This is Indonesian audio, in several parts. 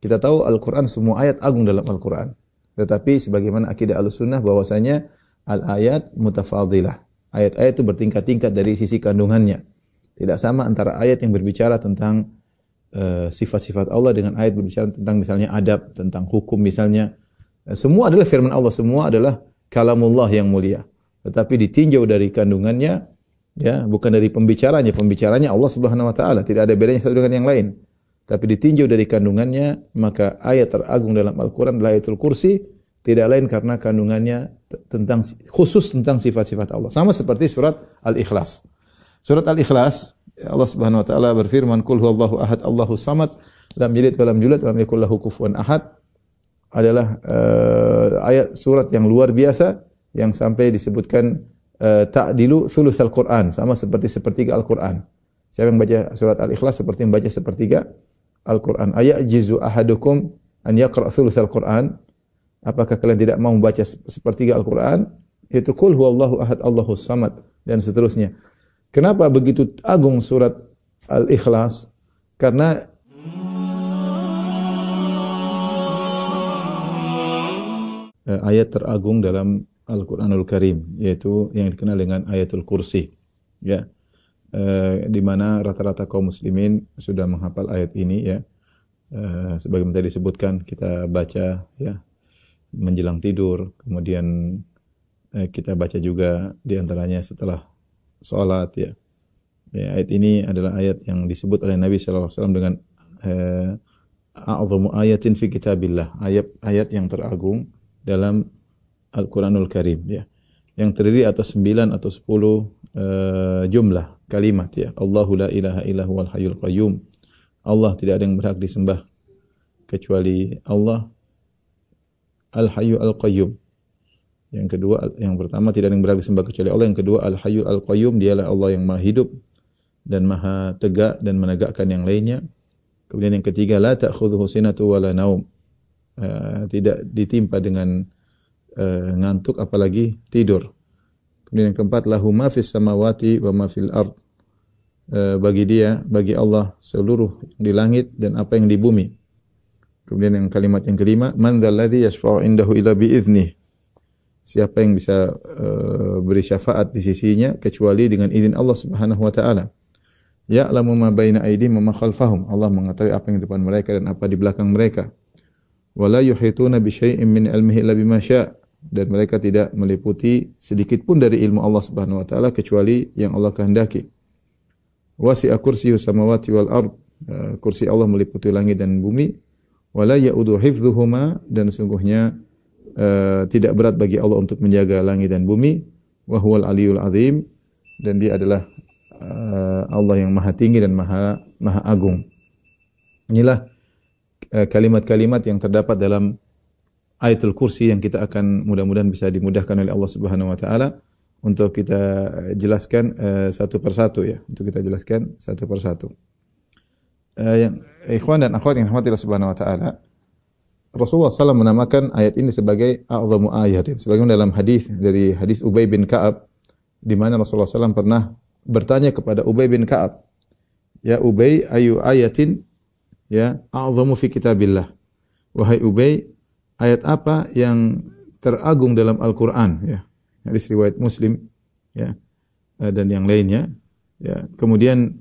Kita tahu Al-Quran, semua ayat agung dalam Al-Quran. Tetapi sebagaimana akidah Ahlussunnah bahwasanya al-ayat mutafadilah. Ayat-ayat itu bertingkat-tingkat dari sisi kandungannya. Tidak sama antara ayat yang berbicara tentang sifat-sifat Allah dengan ayat berbicara tentang misalnya adab, tentang hukum misalnya. Semua adalah firman Allah, semua adalah kalamullah yang mulia. Tetapi ditinjau dari kandungannya, ya, bukan dari pembicaranya. Pembicaranya Allah Subhanahu wa taala, tidak ada bedanya satu dengan yang lain. Tapi ditinjau dari kandungannya, maka ayat teragung dalam Al-Quran adalah Ayatul Kursi, tidak lain karena kandungannya tentang khusus tentang sifat-sifat Allah. Sama seperti surat Al-Ikhlas. Surat Al-Ikhlas, Allah Subhanahu wa taala berfirman, "Qul huwallahu ahad, Allahus samad, lam yalid wa lam yulad wa lam yakul lahu kufuwan ahad." Adalah ayat surat yang luar biasa yang sampai disebutkan ta'dilu thulutsal Quran, sama seperti sepertiga Al-Quran. Siapa yang baca surat Al-Ikhlas seperti membaca sepertiga Al-Quran. Ayajizu ahadukum an yaqra' thulutsal Quran? Apakah kalian tidak mau membaca sepertiga Al-Quran? Itu qul huwallahu ahad, Allahus samad, dan seterusnya. Kenapa begitu agung surat Al-Ikhlas? Karena ayat teragung dalam Al-Quranul Karim, yaitu yang dikenal dengan Ayatul Kursi, ya, di mana rata-rata kaum muslimin sudah menghafal ayat ini, ya. Sebagaimana tadi disebutkan, kita baca, ya, menjelang tidur, kemudian kita baca juga di antaranya setelah salat, ya. Ya, ayat ini adalah ayat yang disebut oleh Nabi sallallahu alaihi wasallam dengan a'dhamu ayatin fi kitabillah, ayat yang teragung dalam Al-Quranul Karim, ya, yang terdiri atas 9 atau 10 jumlah kalimat, ya. Allahu la ilaha illa huwal hayyul qayyum. Allah tidak ada yang berhak disembah kecuali Allah, Al-Hayyu Al-Qayyum. Yang kedua, yang pertama tidak ada yang berhak disembah kecuali Allah. Yang kedua, Al-Hayyu Al-Qayyum, dialah Allah yang Maha hidup dan Maha tegak dan menegakkan yang lainnya. Kemudian yang ketiga, la ta'khudhuhu sinatu wa la naum. Tidak ditimpa dengan ngantuk apalagi tidur. Kemudian yang keempat, lahu ma fis samawati wa ma fil ard. Bagi Allah seluruh yang di langit dan apa yang di bumi. Kemudian yang kalimat yang kelima, man dzalladzi yashfa'u indahu illa bi idznih. Siapa yang bisa beri syafaat di sisinya kecuali dengan izin Allah Subhanahu wa taala. Ya'lamu ma baina aydihim wa ma khalfahum. Allah mengetahui apa yang di depan mereka dan apa di belakang mereka. Wa la yuhituna bi syai'in min ilmihi illa bima syaa'. Dan mereka tidak meliputi sedikit pun dari ilmu Allah Subhanahu wa taala kecuali yang Allah kehendaki. Wasi'a kursiyyus samawati wal ard. Kursi Allah meliputi langit dan bumi. Wala ya'udu hifdzuhuma, dan sungguhnya tidak berat bagi Allah untuk menjaga langit dan bumi. Wa huwal aliyul azim, dan dia adalah Allah yang maha tinggi dan maha agung. Inilah kalimat-kalimat yang terdapat dalam Ayatul Kursi yang kita akan mudah-mudahan bisa dimudahkan oleh Allah Subhanahu wa taala untuk kita jelaskan satu persatu, ya, untuk kita jelaskan satu persatu. Yang ikhwan dan akhwat yang dirahmati Allah Subhanahu wa taala, Rasulullah SAW menamakan ayat ini sebagai a'dhamu ayatin. Sebagaimana dalam hadis dari hadis Ubay bin Ka'ab, di mana Rasulullah SAW pernah bertanya kepada Ubay bin Ka'ab, "Ya Ubay, ayu ayatin, ya, a'dhamu fi kitabillah?" Wahai Ubay, ayat apa yang teragung dalam Al-Quran, ya. Hadis riwayat Muslim, ya, dan yang lainnya, ya. Kemudian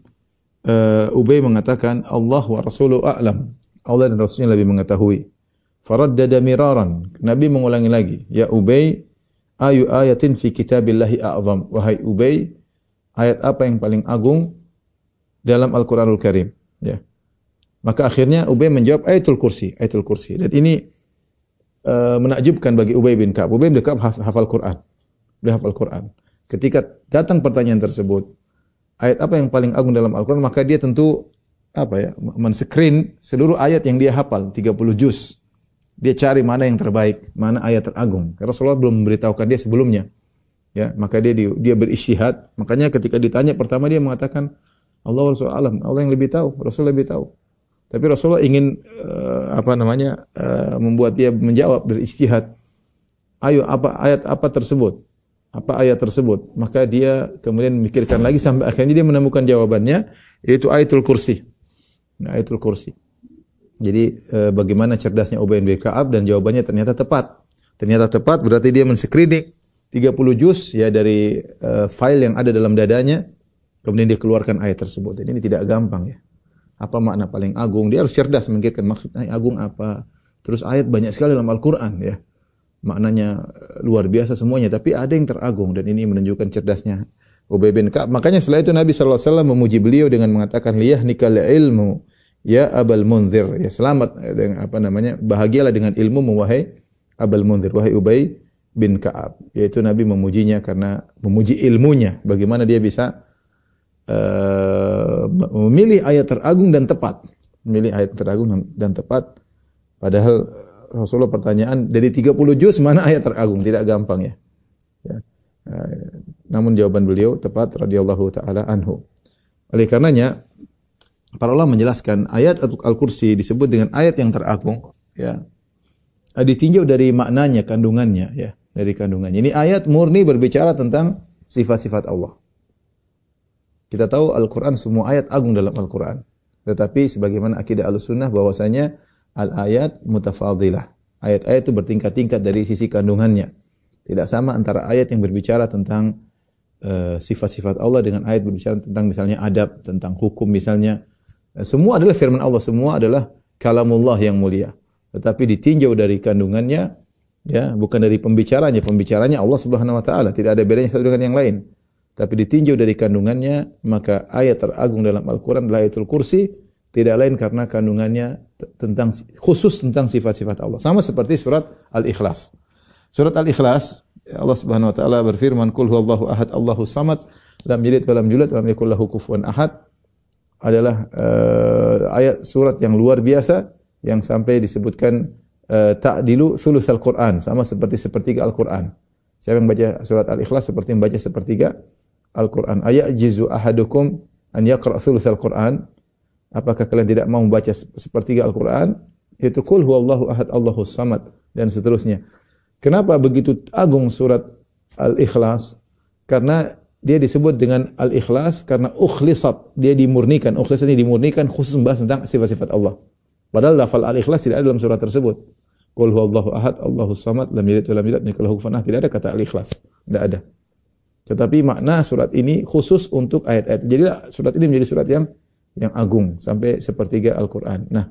Ubay mengatakan, Allah wa Rasuluhu a'lam. Allah dan Rasulnya lebih mengetahui. Faraddada miraran. Nabi mengulangi lagi, "Ya Ubay, ayu ayatin fi kitabillahi a'zam." Wahai Ubay, ayat apa yang paling agung dalam Al-Quranul Karim, ya. Maka akhirnya Ubay menjawab Ayatul Kursi, Ayatul Kursi. Dan ini menakjubkan bagi Ubay bin Ka'ab. Ubay bin Ka'ab hafal Quran. Dia hafal Quran. Ketika datang pertanyaan tersebut, ayat apa yang paling agung dalam Al-Quran, maka dia tentu men-screen seluruh ayat yang dia hafal, 30 juz. Dia cari mana yang terbaik, mana ayat teragung. Karena Rasulullah belum memberitahukan dia sebelumnya. Ya, maka dia beristihad. Makanya ketika ditanya pertama dia mengatakan Allah wa Rasul alam, Allah yang lebih tahu, Rasul lebih tahu. Tapi Rasulullah ingin membuat dia menjawab beristihad. Ayo, ayat apa tersebut? Apa ayat tersebut? Maka dia kemudian memikirkan lagi sampai akhirnya dia menemukan jawabannya, yaitu Ayatul Kursi. Nah, Ayatul Kursi. Jadi bagaimana cerdasnya Ubay bin Ka'ab, dan jawabannya ternyata tepat. Ternyata tepat berarti dia men-screening 30 juz ya dari file yang ada dalam dadanya, kemudian dia keluarkan ayat tersebut. Jadi ini tidak gampang ya. Apa makna paling agung? Dia harus cerdas memikirkan maksudnya agung apa. Terus ayat banyak sekali dalam Al-Qur'an ya. Maknanya luar biasa semuanya, tapi ada yang teragung, dan ini menunjukkan cerdasnya Ubay bin Ka'ab. Makanya setelah itu Nabi sallallahu alaihi wasallam memuji beliau dengan mengatakan liyahnikal ilmu ya Abul Munzir, ya selamat dengan apa namanya, bahagialah dengan ilmu wahai Abul Munzir, wahai Ubay bin Ka'ab. Yaitu Nabi memujinya karena memuji ilmunya, bagaimana dia bisa memilih ayat teragung dan tepat. Memilih ayat teragung dan tepat. Padahal Rasulullah pertanyaan dari 30 juz mana ayat teragung, tidak gampang ya. Ya. Namun jawaban beliau tepat radhiyallahu taala anhu. Oleh karenanya para ulama menjelaskan ayat Al-Kursi disebut dengan ayat yang teragung ya. Ditinjau dari maknanya, kandungannya ya, dari kandungannya. Ini ayat murni berbicara tentang sifat-sifat Allah. Kita tahu Al-Qur'an semua ayat agung dalam Al-Qur'an. Tetapi sebagaimana akidah Ahlussunnah bahwasanya al-ayat mutafadilah. Ayat-ayat itu bertingkat-tingkat dari sisi kandungannya. Tidak sama antara ayat yang berbicara tentang sifat-sifat Allah dengan ayat berbicara tentang misalnya adab, tentang hukum misalnya. Semua adalah firman Allah, semua adalah kalamullah yang mulia. Tetapi ditinjau dari kandungannya, ya, bukan dari pembicaranya. Pembicaranya Allah Subhanahu wa taala, tidak ada bedanya satu dengan yang lain. Tapi ditinjau dari kandungannya, maka ayat teragung dalam Al-Qur'an adalah Ayatul Kursi, tidak lain karena kandungannya tentang khusus tentang sifat-sifat Allah. Sama seperti surat Al-Ikhlas. Surat Al-Ikhlas, Allah Subhanahu wa taala berfirman, "Qul huwallahu ahad, Allahus samad, lam yalid wa lam yulad wa lam yakul lahu kufuwan ahad." Adalah ayat surat yang luar biasa yang sampai disebutkan ta'dilu thulutsal Qur'an, sama seperti sepertiga Al-Qur'an. Siapa yang baca surat Al-Ikhlas seperti membaca sepertiga Al-Qur'an. Ayajizu ahadukum an yaqra thulutsal Qur'an? Apakah kalian tidak mau membaca sepertiga Al-Qur'an? Itu qul huwallahu ahad, Allahus samad, dan seterusnya. Kenapa begitu agung surat Al-Ikhlas? Karena dia disebut dengan Al-Ikhlas karena ukhlisat, dia dimurnikan. Ukhlisat ini dimurnikan khusus membahas tentang sifat-sifat Allah. Padahal lafal Al-Ikhlas tidak ada dalam surat tersebut. Qul huwallahu ahad, Allahus samad, lam yalid wa lam yulad wa lam yakul lahu kufuwan ahad. Tidak ada kata Al-Ikhlas. Tidak ada. Tetapi makna surat ini khusus untuk ayat-ayat. Jadi surat ini menjadi surat yang agung sampai sepertiga Al-Qur'an. Nah,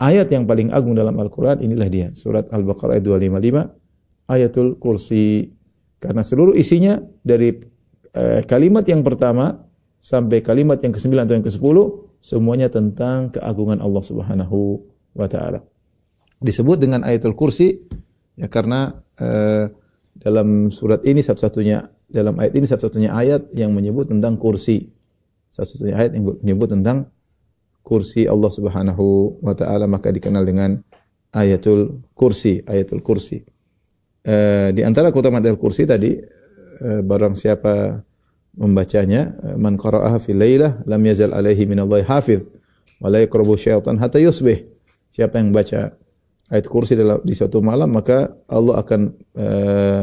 ayat yang paling agung dalam Al-Qur'an inilah dia, surat Al-Baqarah ayat 255, Ayatul Kursi. Karena seluruh isinya dari kalimat yang pertama sampai kalimat yang ke-9 atau yang ke-10 semuanya tentang keagungan Allah Subhanahu wa taala. Disebut dengan Ayatul Kursi ya karena dalam surat ini dalam ayat ini satu-satunya ayat yang menyebut tentang kursi. Satu-satunya ayat yang menyebut tentang kursi Allah Subhanahu wa taala, maka dikenal dengan Ayatul Kursi, Ayatul Kursi. Di antara keutamaan Ayatul Kursi tadi, barang siapa membacanya, man qara'aha fil lailah lam yazal alaihi minallahi hafiz wa la yaqrabu syaitan hatta yusbih. Siapa yang baca ayat kursi di suatu malam, maka Allah akan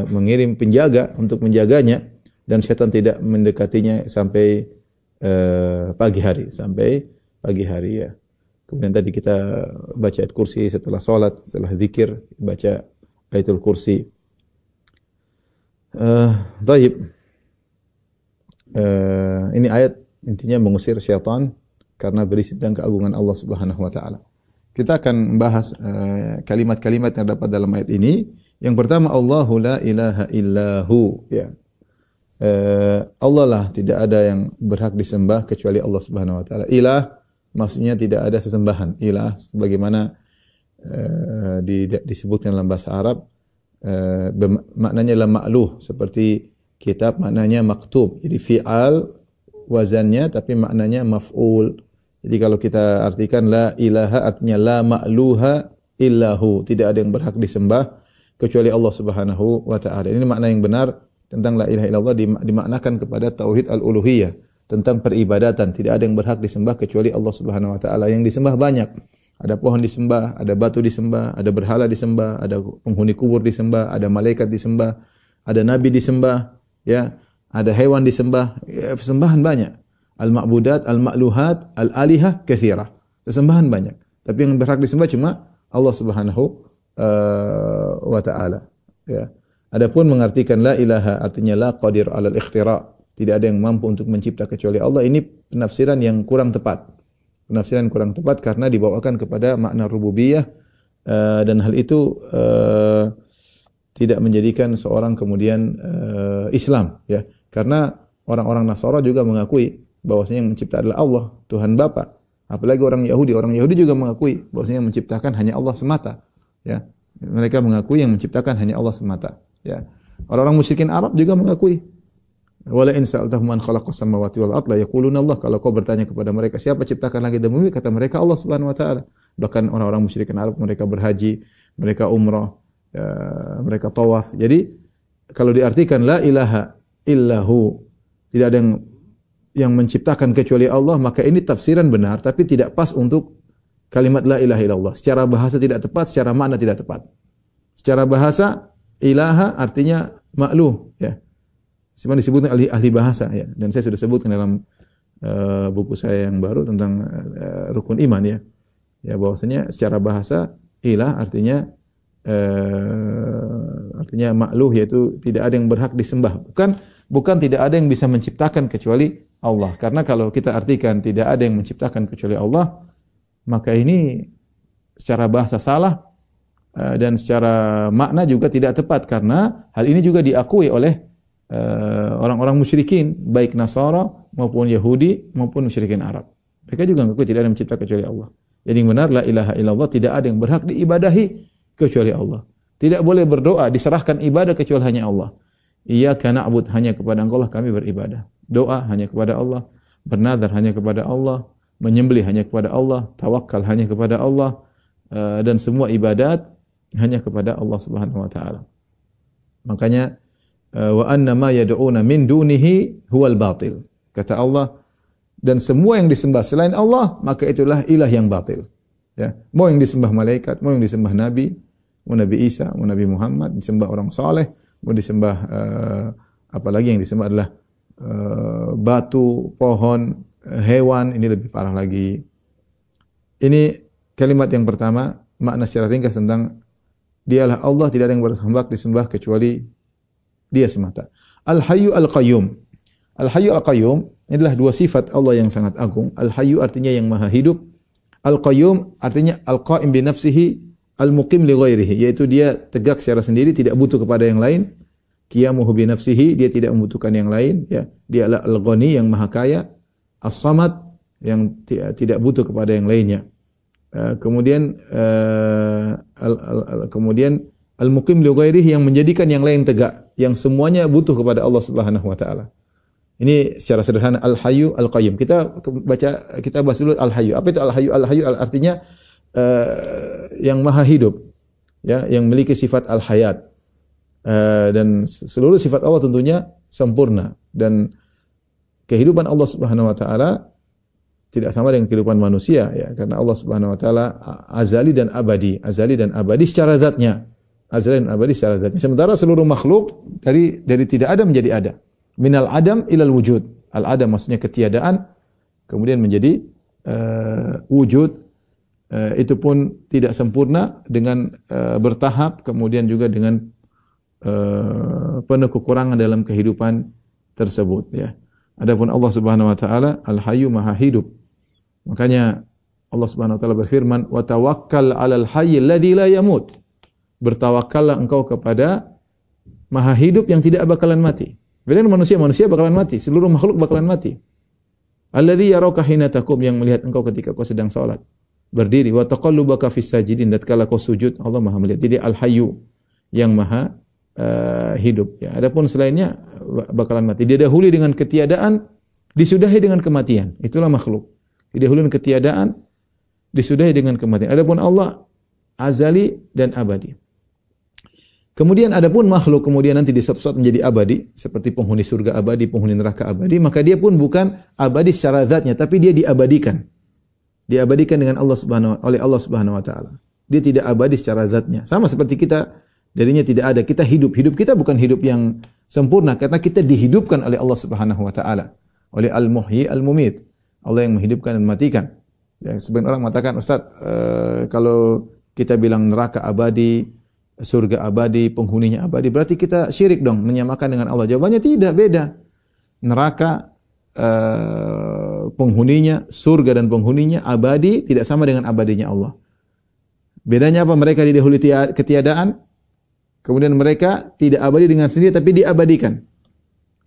mengirim penjaga untuk menjaganya, dan syaitan tidak mendekatinya sampai pagi hari, ya. Kemudian tadi kita baca ayat kursi setelah salat, setelah zikir, baca Ayatul Kursi. Baik. Ini ayat intinya mengusir syaitan karena berisi tentang keagungan Allah Subhanahu wa taala. Kita akan membahas kalimat-kalimat yang terdapat dalam ayat ini. Yang pertama, Allahu la ilaha illahu, ya. Allah lah, tidak ada yang berhak disembah kecuali Allah Subhanahu wa taala. Ilah maksudnya tidak ada sesembahan. Ilah sebagaimana disebutkan dalam bahasa Arab, maknanya la ma'luh, seperti kitab maknanya maktub. Jadi fi'al wazannya tapi maknanya maf'ul. Jadi kalau kita artikan la ilaha artinya la ma'luha illahu, tidak ada yang berhak disembah kecuali Allah Subhanahu wa taala. Ini makna yang benar tentang la ilaha illallah, dimaknakan kepada tauhid al-uluhiyah, tentang peribadatan. Tidak ada yang berhak disembah kecuali Allah Subhanahu wa taala. Yang disembah banyak. Ada pohon disembah, ada batu disembah, ada berhala disembah, ada penghuni kubur disembah, ada malaikat disembah, ada nabi disembah, ya, ada hewan disembah, ya, sesembahan banyak. Al-ma'budat, al-ma'luhat, al-alihah katsirah. Sesembahan banyak. Tapi yang berhak disembah cuma Allah Subhanahu wa taala. Ya. Adapun mengartikan la ilaha artinya la qadir 'alal ikhtira', tidak ada yang mampu untuk mencipta kecuali Allah, ini penafsiran yang kurang tepat. Penafsiran kurang tepat karena dibawakan kepada makna rububiyah dan hal itu tidak menjadikan seorang kemudian Islam, ya. Karena orang-orang Nasara juga mengakui bahwasanya yang mencipta adalah Allah, Tuhan Bapa. Apalagi orang Yahudi juga mengakui bahwasanya yang menciptakan hanya Allah semata, ya. Mereka mengakui yang menciptakan hanya Allah semata, ya. Orang-orang musyrikin Arab juga mengakui, wala in sa'altahum man khalaqas samawati wal ardh la yaquluna Allah. Kalau kau bertanya kepada mereka siapa ciptakan langit dan bumi, kata mereka Allah Subhanahu wa taala. Bahkan orang-orang musyrikin Arab mereka berhaji, mereka umrah, mereka tawaf. Jadi kalau diartikan la ilaha illahu, tidak ada yang menciptakan kecuali Allah, maka ini tafsiran benar tapi tidak pas untuk kalimat la ilaha illallah. Secara bahasa tidak tepat, secara makna tidak tepat. Secara bahasa ilaha artinya makluh, ya. Sebenarnya disebutkan ahli bahasa, ya. Dan saya sudah sebutkan dalam buku saya yang baru tentang rukun iman, ya. Ya, bahwasanya secara bahasa ilah artinya makluh, yaitu tidak ada yang berhak disembah. Bukan tidak ada yang bisa menciptakan kecuali Allah. Karena kalau kita artikan tidak ada yang menciptakan kecuali Allah, maka ini secara bahasa salah dan secara makna juga tidak tepat, karena hal ini juga diakui oleh orang-orang musyrikin, baik Nasara maupun Yahudi maupun musyrikin Arab. Mereka juga mengaku tidak ada yang mencipta kecuali Allah. Jadi yang benar la ilaha illallah, tidak ada yang berhak diibadahi kecuali Allah. Tidak boleh berdoa diserahkan ibadah kecuali hanya Allah. Iyyaka na'bud, hanya kepada Engkau lah kami beribadah. Doa hanya kepada Allah, bernadar hanya kepada Allah, menyembelih hanya kepada Allah, tawakal hanya kepada Allah, dan semua ibadat hanya kepada Allah Subhanahu wa taala. Makanya wa anna ma yad'una min dunihi huwal batil. Kata Allah, dan semua yang disembah selain Allah, maka itulah ilah yang batil. Ya, mau yang disembah malaikat, mau yang disembah nabi, mau Nabi Isa, mau Nabi Muhammad, disembah orang saleh, mau disembah apalagi yang disembah adalah batu, pohon, hewan, ini lebih parah lagi. Ini kalimat yang pertama, makna secara ringkas tentang dialah Allah, tidak ada yang berhak disembah kecuali Dia semata. Al-Hayyu Al-Qayyum. Al-Hayyu Al-Qayyum adalah dua sifat Allah yang sangat agung. Al-Hayyu artinya yang maha hidup. Al-Qayyum artinya Al-Qa'im bi nafsihi, Al-Muqim li ghairihi, yaitu dia tegak secara sendiri, tidak butuh kepada yang lain. Qiyamuhu bi nafsihi, dia tidak membutuhkan yang lain, ya. Dia adalah Al-Ghani yang maha kaya, As-Samad yang tidak butuh kepada yang lainnya. Kemudian Al-Muqim li ghairihi, yang menjadikan yang lain tegak, yang semuanya butuh kepada Allah Subhanahu wa taala. Ini secara sederhana Al-Hayyu Al-Qayyum. Kita bahas dulu Al-Hayyu. Apa itu Al-Hayyu? Al-Hayyu artinya yang maha hidup, ya, yang memiliki sifat al-hayat. Dan seluruh sifat Allah tentunya sempurna, dan kehidupan Allah Subhanahu wa taala tidak sama dengan kehidupan manusia, ya, karena Allah Subhanahu wa taala azali dan abadi secara zatnya. Azali dan abadi secara zatnya. Sementara seluruh makhluk dari tidak ada menjadi ada. Minal adam ilal wujud. Al-adam maksudnya ketiadaan, kemudian menjadi wujud. Itu pun tidak sempurna, dengan bertahap, kemudian juga dengan penuh kekurangan dalam kehidupan tersebut, ya. Adapun Allah Subhanahu wa taala Al-Hayyu maha hidup. Makanya Allah Subhanahu wa taala berfirman, "Wa tawakkal 'alal hayyil ladzi la yamut." Bertawakallah engkau kepada maha hidup yang tidak bakalan mati. Beda dengan manusia bakalan mati, seluruh makhluk bakalan mati. Alladzi yaraka hina taqum, yang melihat engkau ketika kau sedang salat, berdiri. Wa taqallubaka fis sajidin, tatkala kau sujud, Allah Maha melihat. Jadi Al-Hayyu yang maha hidup, ya. Adapun selainnya bakalan mati. Didahului dengan ketiadaan, disudahi dengan kematian. Itulah makhluk. Didahului dengan ketiadaan, disudahi dengan kematian. Adapun Allah azali dan abadi. Kemudian adapun makhluk kemudian nanti di suatu saat menjadi abadi, seperti penghuni surga abadi, penghuni neraka abadi, maka dia pun bukan abadi secara zatnya, tapi dia diabadikan. Diabadikan dengan oleh Allah Subhanahu wa taala. Dia tidak abadi secara zatnya. Sama seperti kita, darinya tidak ada, kita hidup. Hidup kita bukan hidup yang sempurna, karena kita dihidupkan oleh Allah Subhanahu wa taala, oleh Al-Muhyi Al-Mumit. Allah yang menghidupkan dan mematikan. Ya, sebagian orang mengatakan, Ustaz, kalau kita bilang neraka abadi, surga abadi, penghuninya abadi, berarti kita syirik dong, menyamakan dengan Allah. Jawabannya tidak, beda. Neraka penghuninya, surga dan penghuninya abadi tidak sama dengan abadinya Allah. Bedanya apa? Mereka didahului ketiadaan, kemudian mereka tidak abadi dengan sendiri tapi diabadikan.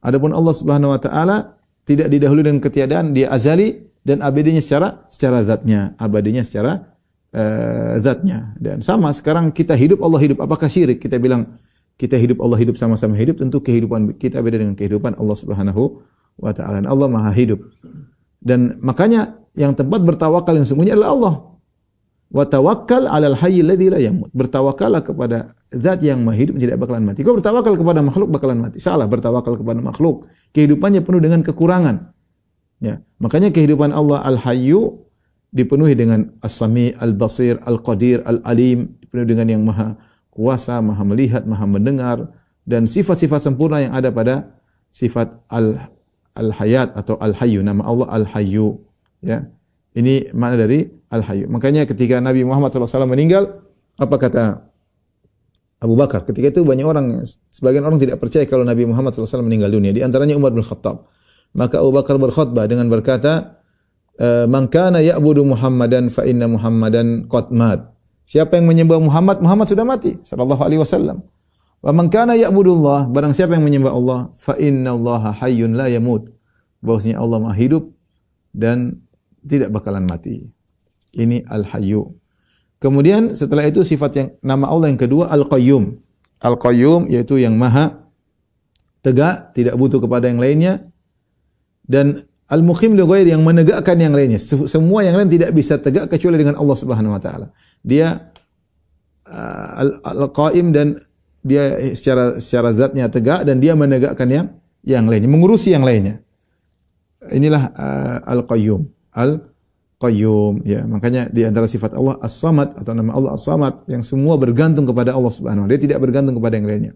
Adapun Allah Subhanahu wa taala tidak didahului dengan ketiadaan, dia azali dan abadinya secara zatnya, abadinya secara zatnya. Dan sama sekarang kita hidup, Allah hidup. Apakah syirik? Kita bilang kita hidup, Allah hidup, sama-sama hidup. Tentu kehidupan kita beda dengan kehidupan Allah Subhanahu wa taala. Allah Maha hidup. Dan makanya yang tempat bertawakal yang sesungguhnya adalah Allah. Wa tawakkal 'alal hayyil ladzi la yamut. Bertawakallah kepada zat yang Maha hidup, tidak bakalan mati. Kau bertawakal kepada makhluk bakalan mati. Salah, bertawakal kepada makhluk. Kehidupannya penuh dengan kekurangan. Ya, makanya kehidupan Allah Al-Hayyu dipenuhi dengan As-Sami', Al-Basir, Al-Qadir, Al-Alim, dipenuhi dengan yang Maha Kuasa, Maha Melihat, Maha Mendengar, dan sifat-sifat sempurna yang ada pada sifat Al-Hayat atau Al-Hayyu. Nama Allah Al-Hayyu. Ya, ini makna dari Al-Hayyu. Makanya ketika Nabi Muhammad SAW meninggal, apa kata Abu Bakar? Ketika itu banyak orang, sebagian orang tidak percaya kalau Nabi Muhammad SAW meninggal dunia. Di antaranya Umar bin Khattab. Maka Abu Bakar berkhutbah dengan berkata, "Man kana ya'budu Muhammadan fa inna Muhammadan qad mat." Siapa yang menyembah Muhammad, Muhammad sudah mati sallallahu alaihi wasallam. Wa man kana ya'budullah, barang siapa yang menyembah Allah, fa innallaha hayyun la yamut. Bahwasanya Allah Maha hidup dan tidak bakalan mati. Ini Al-Hayyu. Kemudian setelah itu sifat yang nama Allah yang kedua Al-Qayyum. Al-Qayyum yaitu yang Maha tegak, tidak butuh kepada yang lainnya. Dan Al-Muqim li ghairi, yang menegakkan yang lainnya. Semua yang lain tidak bisa tegak kecuali dengan Allah Subhanahu wa taala. Dia Al-Qaim dan dia secara zatnya tegak dan dia menegakkan yang lainnya, mengurusi yang lainnya. Inilah Al-Qayyum. Al-Qayyum, ya. Makanya di antara sifat Allah As-Samad atau nama Allah As-Samad yang semua bergantung kepada Allah Subhanahu wa taala. Dia tidak bergantung kepada yang lainnya.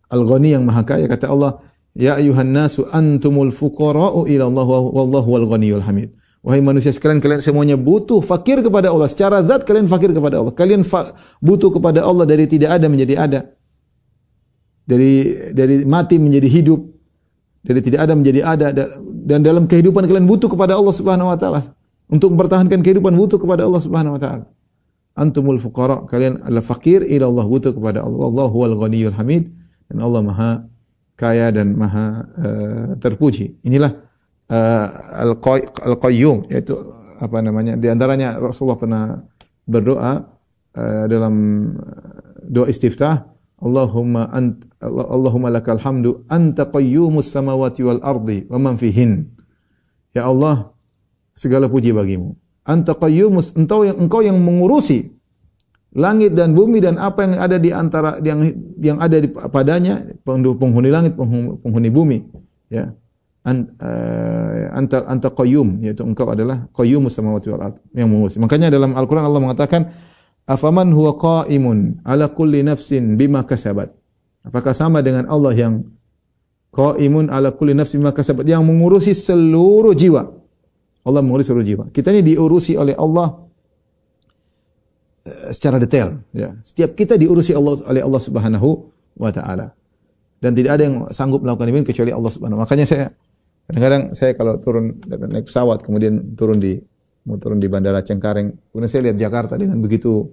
Al-Ghani, yang Maha Kaya, kata Allah, "Ya ayuhan nasu antumul fuqara'u ila Allah wallahu wal ghaniyul hamid." Wahai manusia sekalian, kalian semuanya butuh, fakir kepada Allah. Secara zat kalian fakir kepada Allah. Kalian butuh kepada Allah dari tidak ada menjadi ada. Dari mati menjadi hidup. Dari tidak ada menjadi ada, dan dalam kehidupan kalian butuh kepada Allah Subhanahu wa taala. Untuk mempertahankan kehidupan butuh kepada Allah Subhanahu wa taala. Antumul fuqara, kalian adalah fakir ila Allah, butuh kepada Allah. Wallahu wal ghaniyul hamid, dan Allah Maha Kaya dan Maha terpuji. Inilah Al-Qayyum, yaitu apa namanya? Di antaranya Rasulullah pernah berdoa dalam doa istiftah, Allahumma lakal hamdu anta qayyumus samawati wal ardi wa man fihin. Ya Allah, segala puji bagimu. Anta qayyumus, engkau yang mengurusi langit dan bumi dan apa yang ada di antara yang ada padanya, penghuni langit, penghuni bumi, ya. Anta qayyum, yaitu engkau adalah qayyumus samawati wal ardh, yang mengurusi. Makanya dalam Al-Qur'an Allah mengatakan, afaman huwa qa'imun ala kulli nafsin bima kasabat. Apakah sama dengan Allah yang qa'imun ala kulli nafsin bima kasabat, yang mengurusi seluruh jiwa. Allah mengurusi seluruh jiwa. Kita ini diurusi oleh Allah secara detail, ya. Setiap kita diurusi oleh Allah Subhanahu wa taala. Dan tidak ada yang sanggup melakukan ini kecuali Allah Subhanahu. Makanya kadang-kadang saya kalau turun naik pesawat kemudian mau turun di Bandara Cengkareng, kemudian saya lihat Jakarta dengan begitu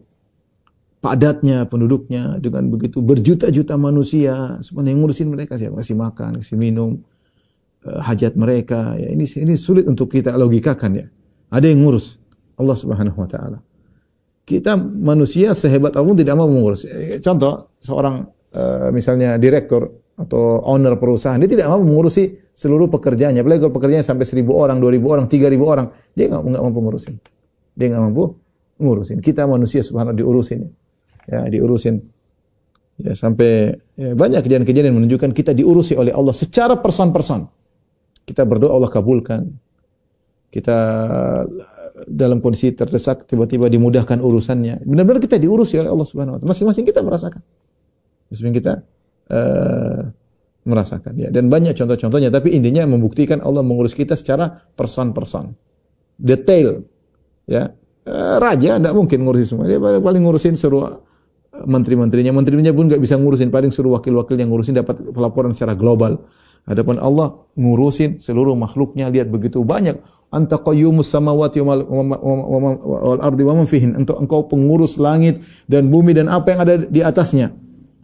padatnya penduduknya, dengan begitu berjuta-juta manusia, semua yang ngurusin mereka, siapa kasih makan, kasih minum, hajat mereka. Ya, ini sulit untuk kita logikakan, ya. Ada yang ngurus, Allah Subhanahu wa taala. Kita manusia sehebat apapun tidak mau mengurus. Contoh, seorang misalnya direktur atau owner perusahaan, dia tidak mau mengurusi seluruh pekerjaannya. Apalagi kalau pekerjaannya sampai 1.000 orang, 2.000 orang, 3.000 orang, dia nggak mampu ngurusin. Dia nggak mampu ngurusin. Kita manusia subhanallah diurusin, ya, diurusin. Ya, sampai banyak kejadian-kejadian menunjukkan kita diurusi oleh Allah secara person-person. Kita berdoa Allah kabulkan. Kita dalam kondisi terdesak tiba-tiba dimudahkan urusannya. Benar-benar kita diurusi oleh Allah Subhanahu wa taala. Masing-masing kita merasakan. Masing-masing kita merasakan, ya. Dan banyak contoh-contohnya, tapi intinya membuktikan Allah mengurus kita secara person-person. Detail. Ya. Raja tidak mungkin ngurusin semua. Dia paling ngurusin suruh menteri-menterinya. Menterinya pun nggak bisa ngurusin. Paling suruh wakil-wakil yang ngurusin dapat pelaporan secara global. Adapun Allah ngurusin seluruh makhluknya. Lihat begitu banyak. Anta qayyumus samawati wal ardi wa man fihin. Engkau pengurus langit dan bumi dan apa yang ada di atasnya.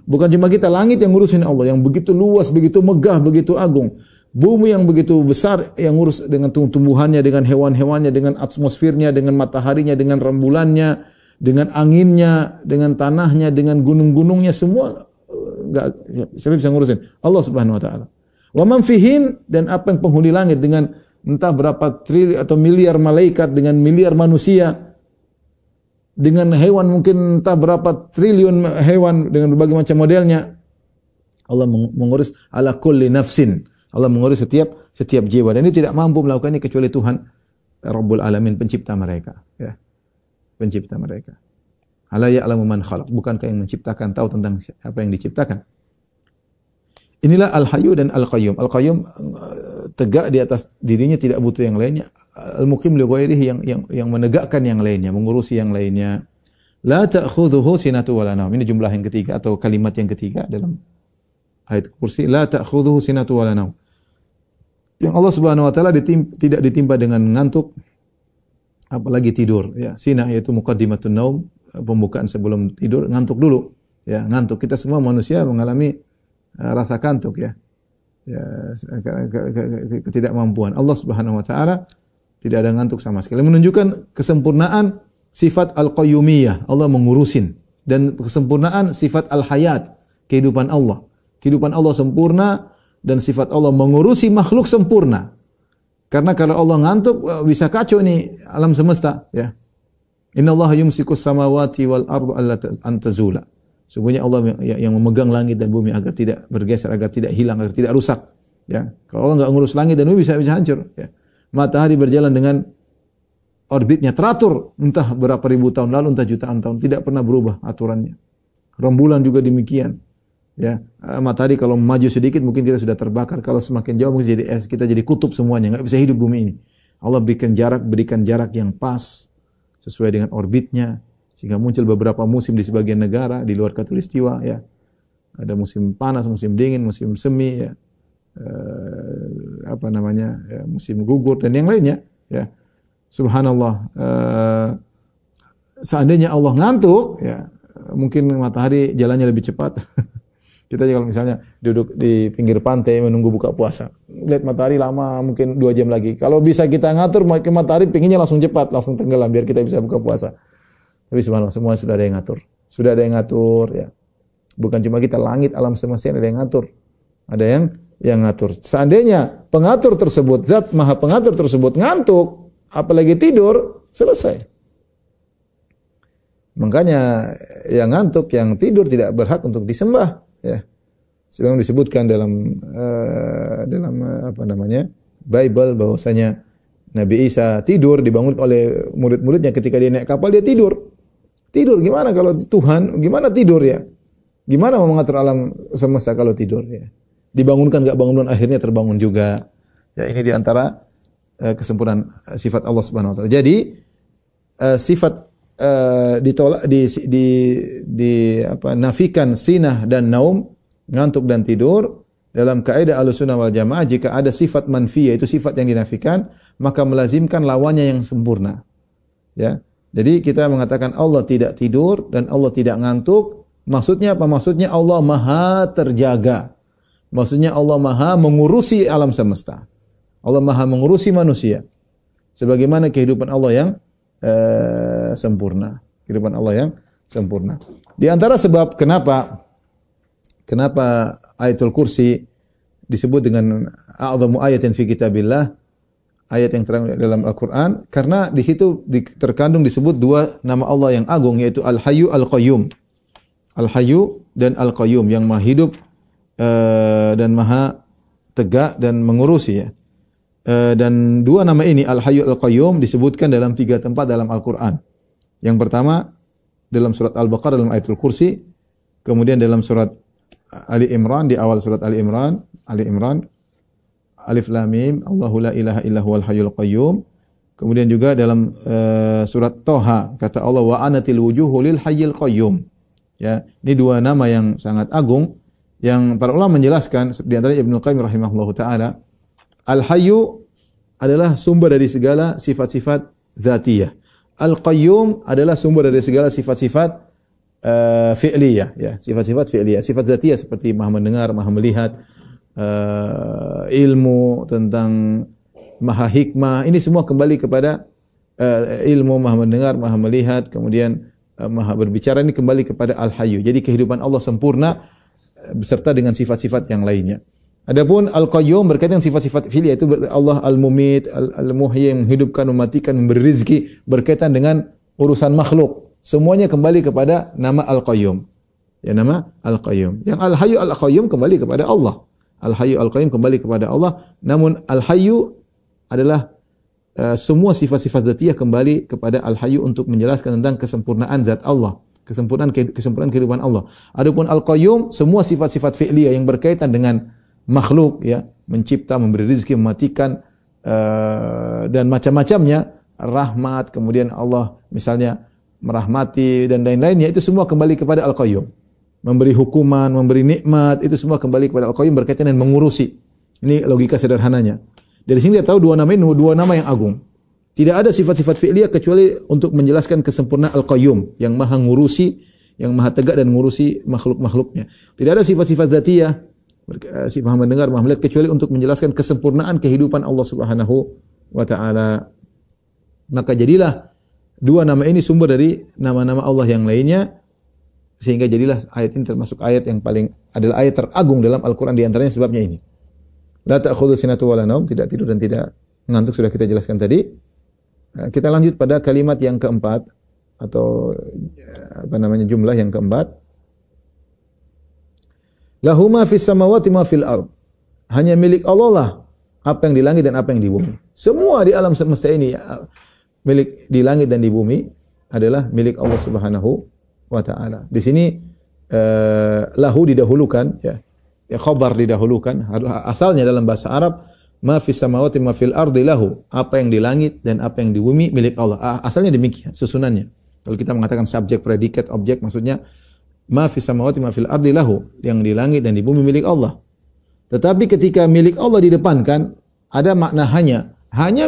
Bukan cuma kita, langit yang ngurusin Allah, yang begitu luas, begitu megah, begitu agung. Bumi yang begitu besar, yang ngurus dengan tumbuhannya, dengan hewan-hewannya, dengan atmosfernya, dengan mataharinya, dengan rembulannya, dengan anginnya, dengan tanahnya, dengan gunung-gunungnya, semua enggak siapa bisa ngurusin? Allah Subhanahu wa taala. Wa man fihin, dan apa yang penghuni langit dengan entah berapa triliun atau miliar malaikat, dengan miliar manusia, dengan hewan mungkin entah berapa triliun hewan dengan berbagai macam modelnya. Allah mengurus ala kulli nafsin. Allah mengurus setiap jiwa, dan ini tidak mampu melakukannya kecuali Tuhan Rabbul Alamin, pencipta mereka, ya. Pencipta mereka. Ala ya'lamu man khalaq, bukankah yang menciptakan tahu tentang apa yang diciptakan? Inilah Al-Hayyu dan Al-Qayyum. Al-Qayyum tegak di atas dirinya, tidak butuh yang lainnya. Al-Muqim li ghairihi, yang menegakkan yang lainnya, mengurusi yang lainnya. La ta'khudhuhu sinatu wala naum. Ini jumlah yang ketiga atau kalimat yang ketiga dalam ayat kursi. La ta'khudhuhu sinatu wala naum. Yang Allah Subhanahu wa taala tidak ditimpa dengan ngantuk apalagi tidur, ya. Sinah yaitu muqaddimatun naum, pembukaan sebelum tidur, ngantuk dulu, ya, ngantuk. Kita semua manusia mengalami rasa kantuk, ya. Ya, ketidakmampuan. Allah Subhanahu wa taala tidak ada ngantuk sama sekali, menunjukkan kesempurnaan sifat al-qayyumiyah, Allah mengurusin, dan kesempurnaan sifat al-hayat, kehidupan Allah. Kehidupan Allah sempurna dan sifat Allah mengurusi makhluk sempurna. Karena kalau Allah ngantuk bisa kacau nih alam semesta, ya. Innallaha yumsikus samawati wal ardu alla antazula. Sungguhnya Allah yang memegang langit dan bumi agar tidak bergeser, agar tidak hilang, agar tidak rusak, ya. Kalau Allah enggak ngurus langit dan bumi bisa hancur, ya. Matahari berjalan dengan orbitnya teratur, entah berapa ribu tahun lalu, entah jutaan tahun, tidak pernah berubah aturannya. Rembulan juga demikian. Ya, matahari kalau maju sedikit mungkin kita sudah terbakar, kalau semakin jauh mungkin jadi es, kita jadi kutub semuanya, enggak bisa hidup bumi ini. Allah berikan jarak yang pas sesuai dengan orbitnya, sehingga muncul beberapa musim di sebagian negara di luar khatulistiwa, ya. Ada musim panas, musim dingin, musim semi, ya. Ya, musim gugur dan yang lainnya, ya. Subhanallah. Seandainya Allah ngantuk, ya, mungkin matahari jalannya lebih cepat. Kita kalau misalnya duduk di pinggir pantai menunggu buka puasa, lihat matahari lama, mungkin 2 jam lagi. Kalau bisa kita ngatur ke matahari, pinginnya langsung cepat, langsung tenggelam biar kita bisa buka puasa. Tapi subhanallah, semua sudah ada yang ngatur. Sudah ada yang ngatur, ya. Bukan cuma kita, langit, alam semesta ada yang ngatur. Ada yang ngatur. Seandainya pengatur tersebut, zat maha pengatur tersebut ngantuk, apalagi tidur, selesai. Makanya yang ngantuk, yang tidur tidak berhak untuk disembah, ya. Sebagaimana disebutkan dalam Bible, bahwasanya Nabi Isa tidur, dibangun oleh murid-muridnya ketika dia naik kapal, dia tidur. Tidur, gimana kalau Tuhan, gimana tidur, ya? Gimana mau mengatur alam semesta kalau tidur, ya? Dibangunkan enggak bangun, akhirnya terbangun juga. Ya, ini di antara kesempurnaan sifat Allah Subhanahu wa taala. Jadi sifat ditolak nafikan sinah dan naum, ngantuk dan tidur. Dalam kaidah Ahlussunnah wal Jamaah, jika ada sifat manfiyah, itu sifat yang dinafikan, maka melazimkan lawannya yang sempurna. Ya. Jadi kita mengatakan Allah tidak tidur dan Allah tidak ngantuk, maksudnya apa? Maksudnya Allah Maha terjaga. Maksudnya Allah Maha mengurusi alam semesta. Allah Maha mengurusi manusia. Sebagaimana kehidupan Allah yang sempurna. Kehidupan Allah yang sempurna. Di antara sebab kenapa Ayatul Kursi disebut dengan a'dhamu ayatin fi kitabillah, ayat yang terang dalam Al-Qur'an, karena di situ terkandung disebut 2 nama Allah yang agung, yaitu Al-Hayyu Al-Qayyum. Al-Hayyu dan Al-Qayyum, yang Maha hidup dan Maha tegak dan mengurusi, ya. Dan 2 nama ini Al-Hayyu Al-Qayyum disebutkan dalam 3 tempat dalam Al-Qur'an. Yang pertama dalam surat Al-Baqarah dalam Ayatul Kursi, kemudian dalam surat Ali Imran, di awal surat Ali Imran, Alif Lam Mim, Allahu la ilaha illa huwal hayyul qayyum. Kemudian juga dalam surat Toha kata Allah wa anatil wujuhu lil hayyil qayyum. Ya, ini dua nama yang sangat agung yang para ulama menjelaskan di antaranya Ibnu Qayyim rahimahullahu taala, al-hayyu adalah sumber dari segala sifat-sifat zatiyah. Al-qayyum adalah sumber dari segala sifat-sifat fi'liyah, ya, sifat-sifat fi'liyah. Sifat zatiyah seperti Maha mendengar, Maha melihat, ilmu, tentang Maha hikmah. Ini semua kembali kepada ilmu, Maha mendengar, Maha melihat, kemudian Maha berbicara, ini kembali kepada Al-Hayyu. Jadi kehidupan Allah sempurna beserta dengan sifat-sifat yang lainnya. Adapun Al-Qayyum berkaitan dengan sifat-sifat fi'liyah, itu Allah Al-Mumit, Al-Muhyi, yang menghidupkan, mematikan, memberi rizki, berkaitan dengan urusan makhluk. Semuanya kembali kepada nama Al-Qayyum. Ya, nama Al-Qayyum. Yang Al-Hayyu Al-Qayyum kembali kepada Allah. Al-Hayyu Al-Qayyum kembali kepada Allah. Namun Al-Hayyu adalah semua sifat-sifat dzatiyah kembali kepada Al-Hayyu untuk menjelaskan tentang kesempurnaan zat Allah, kesempurnaan kehidupan Allah. Adapun Al-Qayyum semua sifat-sifat fi'liyah yang berkaitan dengan makhluk, ya, mencipta, memberi rezeki, mematikan, dan macam-macamnya, rahmat, kemudian Allah misalnya merahmati dan lain-lainnya, itu semua kembali kepada Al-Qayyum. Memberi hukuman, memberi nikmat, itu semua kembali kepada Al-Qayyum berkaitan dengan mengurusi. Ini logika sederhananya. Dari sini kita tahu dua nama ini dua nama yang agung. Tidak ada sifat-sifat fi'liyah kecuali untuk menjelaskan kesempurnaan Al-Qayyum yang maha ngurusi, yang maha tegak dan ngurusi makhluk-makhluknya. Tidak ada sifat-sifat dzatiyah, sifat maha mendengar, maha melihat, kecuali untuk menjelaskan kesempurnaan kehidupan Allah Subhanahu wa taala. Maka jadilah dua nama ini sumber dari nama-nama Allah yang lainnya, sehingga jadilah ayat ini termasuk ayat yang paling adalah ayat teragung dalam Al-Qur'an, di antaranya sebabnya ini. La ta'khudhu sinatu wala naum, tidak tidur dan tidak ngantuk, sudah kita jelaskan tadi. Kita lanjut pada kalimat yang keempat, atau jumlah yang keempat. Lahu ma fis samawati ma fil ard. Hanya milik Allah lah apa yang di langit dan apa yang di bumi. Semua di alam semesta ini milik di langit dan di bumi adalah milik Allah Subhanahu wa taala. Di sini lahu didahulukan, ya. Ya, khabar didahulukan. Asalnya dalam bahasa Arab ma fis samawati ma fil ardi lahu, apa yang di langit dan apa yang di bumi milik Allah. Asalnya demikian susunannya. Kalau kita mengatakan subjek, predikat, objek, maksudnya ma fis samawati ma fil ardi lahu, yang di langit dan di bumi milik Allah. Tetapi ketika milik Allah didepankan, ada makna hanya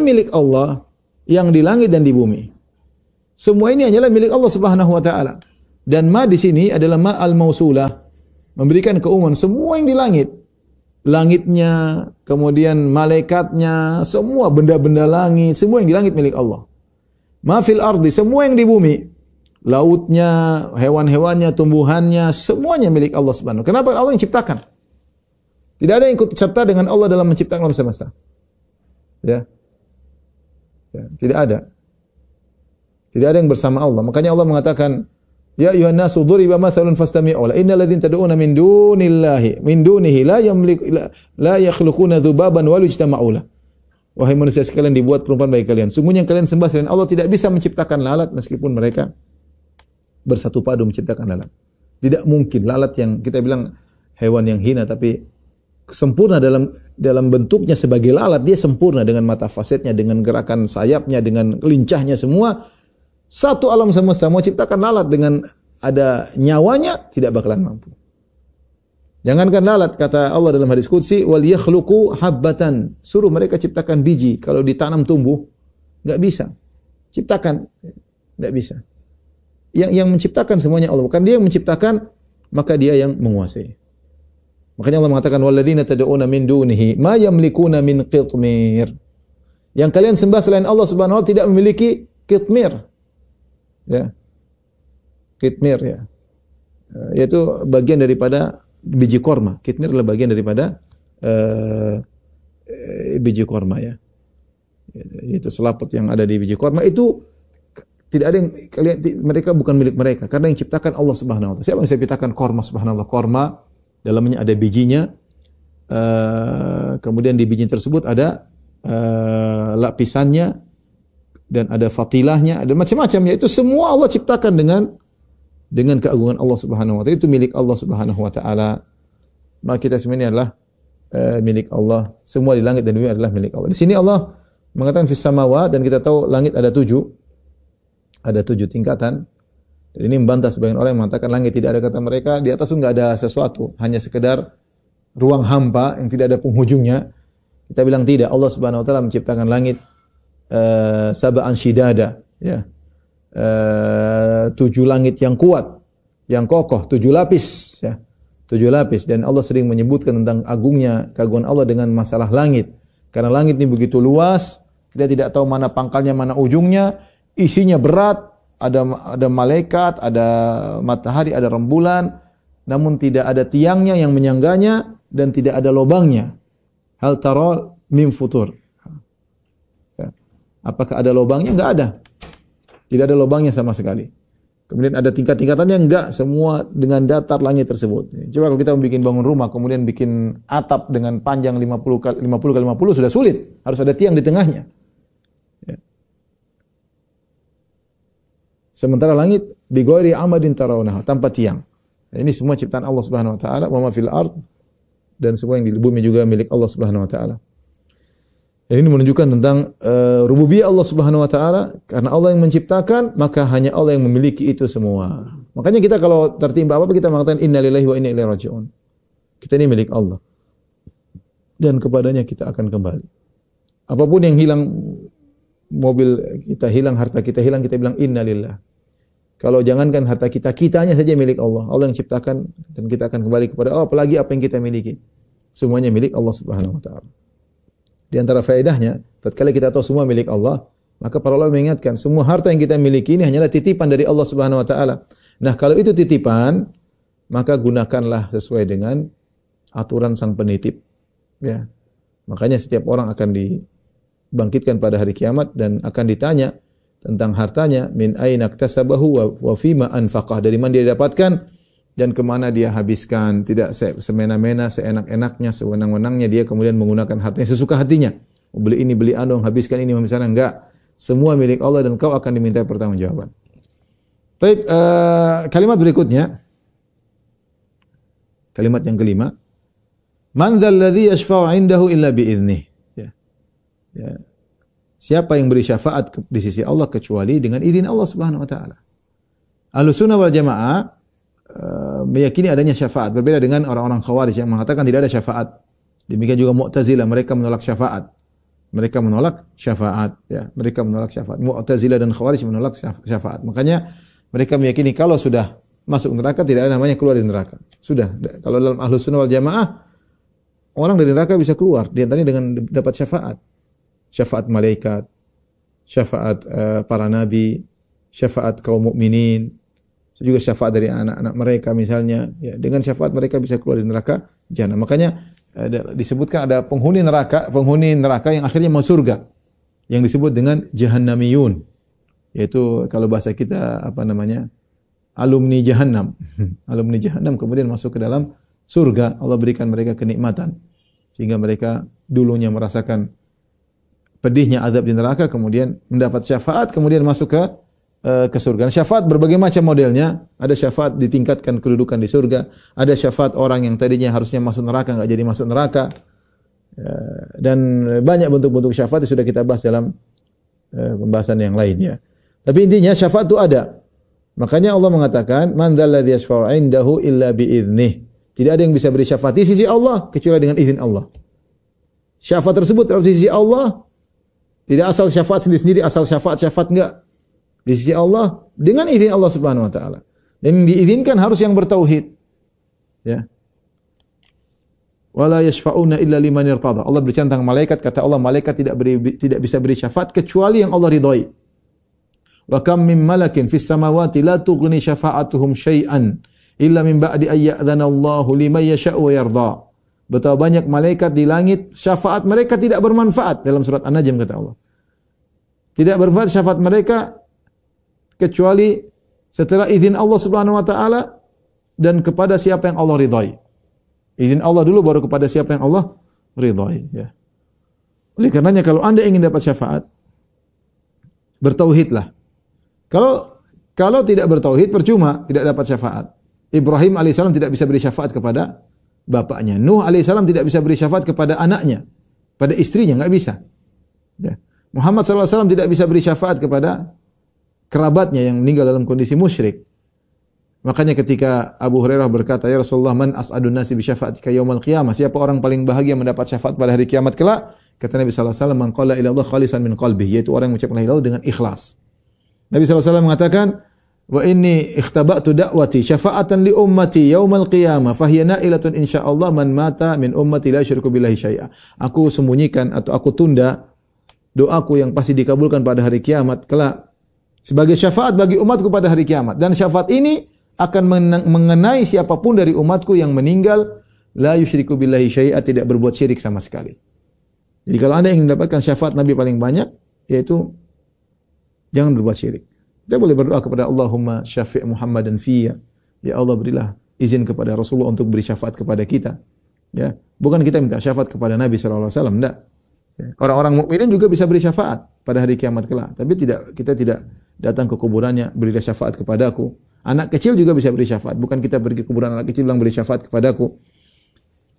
milik Allah yang di langit dan di bumi. Semua ini hanyalah milik Allah Subhanahu wa taala. Dan ma di sini adalah ma al-mausulah, memberikan keumuman semua yang di langit. Langitnya, kemudian malaikatnya, semua benda-benda langit, semua yang di langit milik Allah. Ma fil ardi, semua yang di bumi. Lautnya, hewan-hewannya, tumbuhannya, semuanya milik Allah Subhanahu. Kenapa? Allah yang ciptakan. Tidak ada yang ikut serta dengan Allah dalam menciptakan alam semesta. Ya. Tidak ada. Tidak ada yang bersama Allah. Makanya Allah mengatakan, ya ayuhan nasu dhuriba mathalun fastami'u la innal ladzina tad'una min dunihi la yakhluquna dzubaban wa la yajtama'u la. Wahai manusia sekalian, dibuat perumpamaan bagi kalian. Sungguhnya yang kalian sembah selain Allah tidak bisa menciptakan lalat meskipun mereka bersatu padu menciptakan lalat. Tidak mungkin. Lalat yang kita bilang hewan yang hina tapi sempurna dalam bentuknya sebagai lalat, dia sempurna dengan mata fasetnya, dengan gerakan sayapnya, dengan lincahnya semua. Satu alam semesta mau ciptakan lalat dengan ada nyawanya tidak bakalan mampu. Jangankan lalat, kata Allah dalam hadis qudsi, wal yakhluqu habbatan. Suruh mereka ciptakan biji, kalau ditanam tumbuh enggak bisa. Ciptakan enggak bisa. Yang menciptakan semuanya Allah, bukan dia yang menciptakan, maka dia yang menguasai. Makanya Allah mengatakan walladzina tad'una min dunihi ma yamlikuna min qitmir. Yang kalian sembah selain Allah Subhanahu wa taala tidak memiliki qitmir. Ya. Qitmir, ya. Yaitu bagian daripada biji korma. Qitmir adalah bagian daripada biji korma, ya. Itu selaput yang ada di biji korma itu tidak ada yang mereka bukan milik mereka, karena yang ciptakan Allah Subhanahu wa taala. Siapa yang bisa ciptakan korma? Subhanallah, korma dalamnya ada bijinya. Kemudian di biji tersebut ada lapisannya dan ada fatilahnya, ada macam-macam, yaitu semua Allah ciptakan dengan keagungan Allah Subhanahu wa taala. Itu milik Allah Subhanahu wa taala. Maka kita semuanya adalah milik Allah. Semua di langit dan bumi adalah milik Allah. Di sini Allah Mengatakan fis samawat, dan kita tahu langit ada 7. Ada 7 tingkatan. Dan ini membantah sebagian orang yang mengatakan langit tidak ada, kata mereka di atas itu enggak ada sesuatu, hanya sekedar ruang hampa yang tidak ada penghujungnya. Kita bilang tidak. Allah Subhanahu wa taala menciptakan langit sab'an shidada, ya. 7 langit yang kuat, yang kokoh, 7 lapis, ya. 7 lapis, dan Allah sering menyebutkan tentang agungnya, keagungan Allah dengan masalah langit. Karena langit ini begitu luas, kita tidak tahu mana pangkalnya, mana ujungnya, isinya berat, ada malaikat, ada matahari, ada rembulan, namun tidak ada tiangnya yang menyangganya dan tidak ada lubangnya. Hal tara min futur. Ya. Apakah ada lubangnya? Enggak ada. Tidak ada lubangnya sama sekali. Kemudian ada tingkat-tingkatannya, enggak, semua dengan datar langit tersebut. Coba kalau kita bikin bangun rumah, kemudian bikin atap dengan panjang 50 kali 50 sudah sulit. Harus ada tiang di tengahnya. Ya. Sementara langit bighairi amadin tarawnaha, tanpa tiang. Ini semua ciptaan Allah Subhanahu wa taala, wa ma fil ard, dan semua yang di bumi juga milik Allah Subhanahu wa taala. Dan ini menunjukkan tentang rububiyah Allah Subhanahu wa taala, karena Allah yang menciptakan, maka hanya Allah yang memiliki itu semua. Makanya kita kalau tertimpa apa-apa kita mengatakan innalillahi wa inna ilaihi raji'un. Kita ini milik Allah. Dan kepadanya kita akan kembali. Apapun yang hilang, mobil kita hilang, harta kita hilang, kita bilang innalillah. Kalau jangankan harta kita, kitanya saja milik Allah. Allah yang ciptakan, dan kita akan kembali kepada Allah, apalagi apa yang kita miliki. Semuanya milik Allah Subhanahu wa taala. Di antara faedahnya, tatkala kita tahu semua milik Allah, maka para ulama mengingatkan, semua harta yang kita miliki ini hanyalah titipan dari Allah Subhanahu wa taala. Nah, kalau itu titipan, maka gunakanlah sesuai dengan aturan sang penitip. Ya. Makanya setiap orang akan dibangkitkan pada hari kiamat dan akan ditanya tentang hartanya, min aina iktasabahu wa fima anfaqah, dari mana dia dapatkan dan kemana dia habiskan. Tidak semena-mena, seenak-enaknya, sewenang-wenangnya dia kemudian menggunakan hartanya sesuka hatinya. Beli ini, beli anu, habiskan ini, habiskan enggak. Semua milik Allah dan kau akan diminta pertanggungjawaban. Baik, kalimat berikutnya. Kalimat yang kelima. Man dzalladzi yashfa'u 'indahu illa bi'idnih. Ya. Ya. Siapa yang beri syafaat di sisi Allah kecuali dengan izin Allah Subhanahu wa taala. Ahlussunnah wal Jamaah meyakini adanya syafaat, berbeda dengan orang-orang Khawarij yang mengatakan tidak ada syafaat. Demikian juga Mu'tazilah, mereka menolak syafaat. Mereka menolak syafaat, ya. Mereka menolak syafaat. Mu'tazilah dan Khawarij menolak syafaat. Makanya mereka meyakini kalau sudah masuk neraka tidak ada namanya keluar dari neraka. Sudah. Kalau dalam Ahlussunnah wal Jamaah, orang dari neraka bisa keluar, di antaranya dengan dapat syafaat. Syafaat malaikat, syafaat para nabi, syafaat kaum mukminin, juga syafaat dari anak-anak mereka misalnya, ya, dengan syafaat mereka bisa keluar dari neraka jahanam. Makanya disebutkan ada penghuni neraka yang akhirnya masuk surga, yang disebut dengan jahannamiyun, yaitu kalau bahasa kita apa namanya, alumni jahannam. Alumni jahannam kemudian masuk ke dalam surga, Allah berikan mereka kenikmatan sehingga mereka dulunya merasakan pedihnya azab di neraka, kemudian mendapat syafaat, kemudian masuk ke surga. Syafaat berbagai macam modelnya. Ada syafaat ditingkatkan kedudukan di surga. Ada syafaat orang yang tadinya harusnya masuk neraka enggak jadi masuk neraka. Dan banyak bentuk-bentuk syafaat yang sudah kita bahas dalam pembahasan yang lain, ya. Tapi intinya syafaat itu ada. Makanya Allah mengatakan, man dzalladzi yashfa'u 'indahu illa bi'idnih. Tidak ada yang bisa beri syafaat di sisi Allah kecuali dengan izin Allah. Syafaat tersebut harus di sisi Allah. Tidak asal syafaat sendiri-sendiri, asal syafaat enggak. Di sisi Allah dengan izin Allah Subhanahu wa taala. Dan yang diizinkan harus yang bertauhid. Ya. Wala yashfa'una illa liman irtada. Allah berbicara tentang malaikat, kata Allah, malaikat tidak bisa beri syafaat kecuali yang Allah ridhai. Wa kam min malakin fis samawati la tughni syafa'atuhum syai'an illa min ba'di ay ya'dzana Allahu liman yasha'u wa yarda. Betapa banyak malaikat di langit, syafaat mereka tidak bermanfaat, dalam surat An-Najm kata Allah. Tidak bermanfaat syafaat mereka kecuali setelah izin Allah Subhanahu wa taala dan kepada siapa yang Allah ridhai. Izin Allah dulu baru kepada siapa yang Allah ridhai, ya. Oleh karenanya kalau Anda ingin dapat syafaat, bertauhidlah. Kalau tidak bertauhid percuma, tidak dapat syafaat. Ibrahim alaihissalam tidak bisa beri syafaat kepada bapaknya. Nuh alaihissalam tidak bisa beri syafaat kepada anaknya, pada istrinya enggak bisa. Ya. Muhammad SAW tidak bisa beri syafaat kepada kerabatnya yang meninggal dalam kondisi musyrik. Makanya ketika Abu Hurairah berkata, "Ya Rasulullah, man as'adun nasi bi syafaatika yaumil qiyamah?" Siapa orang paling bahagia mendapat syafaat pada hari kiamat kelak? Kata Nabi sallallahu alaihi wasallam, "Man qala ila Allah khalisan min qalbihi," yaitu orang yang mengucapkan la ilaha illallah dengan ikhlas. Nabi sallallahu alaihi wasallam mengatakan, "Wa inni ikhtaba'tu da'wati syafa'atan li ummati yaumil qiyamah, fa hiya na'ilatun insyaallah man mata min ummati la yusyriku billahi syai'a." Aku sembunyikan atau aku tunda doaku yang pasti dikabulkan pada hari kiamat kelak sebagai syafaat bagi umatku pada hari kiamat, dan syafaat ini akan mengenai siapapun dari umatku yang meninggal la yusyriku billahi syai'a, tidak berbuat syirik sama sekali. Jadi kalau Anda ingin mendapatkan syafaat Nabi paling banyak, yaitu jangan berbuat syirik. Kita boleh berdoa kepada Allahumma syafi' Muhammadan fiyya. Ya Allah, berilah izin kepada Rasulullah untuk beri syafaat kepada kita. Ya, bukan kita minta syafaat kepada Nabi sallallahu alaihi wasallam, enggak. Orang-orang mukminin juga bisa beri syafaat pada hari kiamat kelak, tapi kita tidak datang ke kuburannya, berilah syafaat kepadaku. Anak kecil juga bisa beri syafaat, bukan kita pergi ke kuburan anak kecil bilang beri syafaat kepadaku.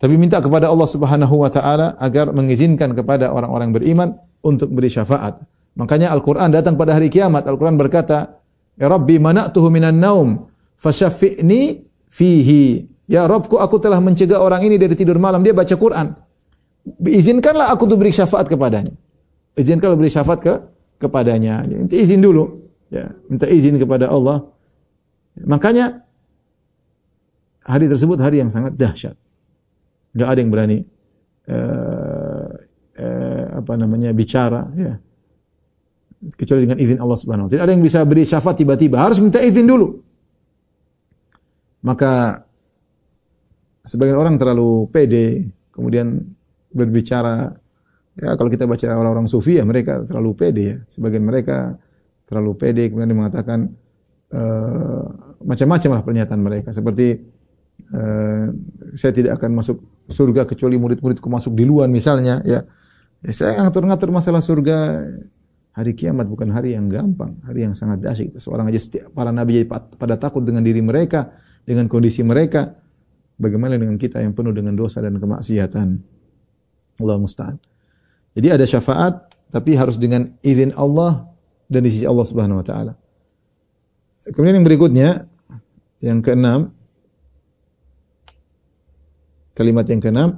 Tapi minta kepada Allah Subhanahu wa taala agar mengizinkan kepada orang-orang beriman untuk beri syafaat. Makanya Al-Qur'an datang pada hari kiamat. Al-Qur'an berkata, "Ya Rabbi mana'tuhu minan naum fasyafi'ni fihi." Ya Rabbku, aku telah mencegah orang ini dari tidur malam, dia baca Quran. Izinkanlah aku untuk beri syafaat kepadanya. Izinkanlah beri syafaat kepadanya. Minta izin dulu. Ya, minta izin kepada Allah. Makanya hari tersebut hari yang sangat dahsyat. Enggak ada yang berani bicara, ya, kecuali dengan izin Allah Subhanahu wa taala. Tidak ada yang bisa beri syafaat tiba-tiba, harus minta izin dulu. Maka sebagian orang terlalu pede, kemudian berbicara. Ya, kalau kita baca orang-orang sufi, ya mereka terlalu pede, ya. Sebagian mereka terlalu pede, kemudian mengatakan macam-macam lah pernyataan mereka. Seperti saya tidak akan masuk surga kecuali murid-muridku masuk duluan misalnya. Ya, saya ngatur-ngatur masalah surga. Hari kiamat bukan hari yang gampang, hari yang sangat dahsyat. Seorang aja para nabi jadi pada takut dengan diri mereka, dengan kondisi mereka. Bagaimana dengan kita yang penuh dengan dosa dan kemaksiatan? Allah musta'an. Jadi ada syafaat, tapi harus dengan izin Allah dan di sisi Allah Subhanahu wa taala. Kemudian yang berikutnya, yang keenam, kalimat yang keenam,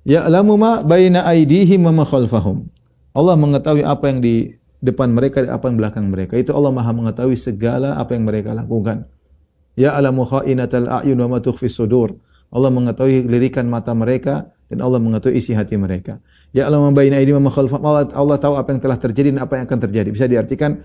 ya'lamu ma baina aydihim wa ma khalfahum. Allah mengetahui apa yang di depan mereka dan apa yang belakang mereka. Itu Allah Maha mengetahui segala apa yang mereka lakukan. Ya'lamu kha'inatal a'yun wa ma tukhfis sudur. Allah mengetahui lirikan mata mereka dan Allah mengetahui isi hati mereka. Ya'lamu ma baina aydihim wa ma khalfahum. Allah tahu apa yang telah terjadi dan apa yang akan terjadi. Bisa diartikan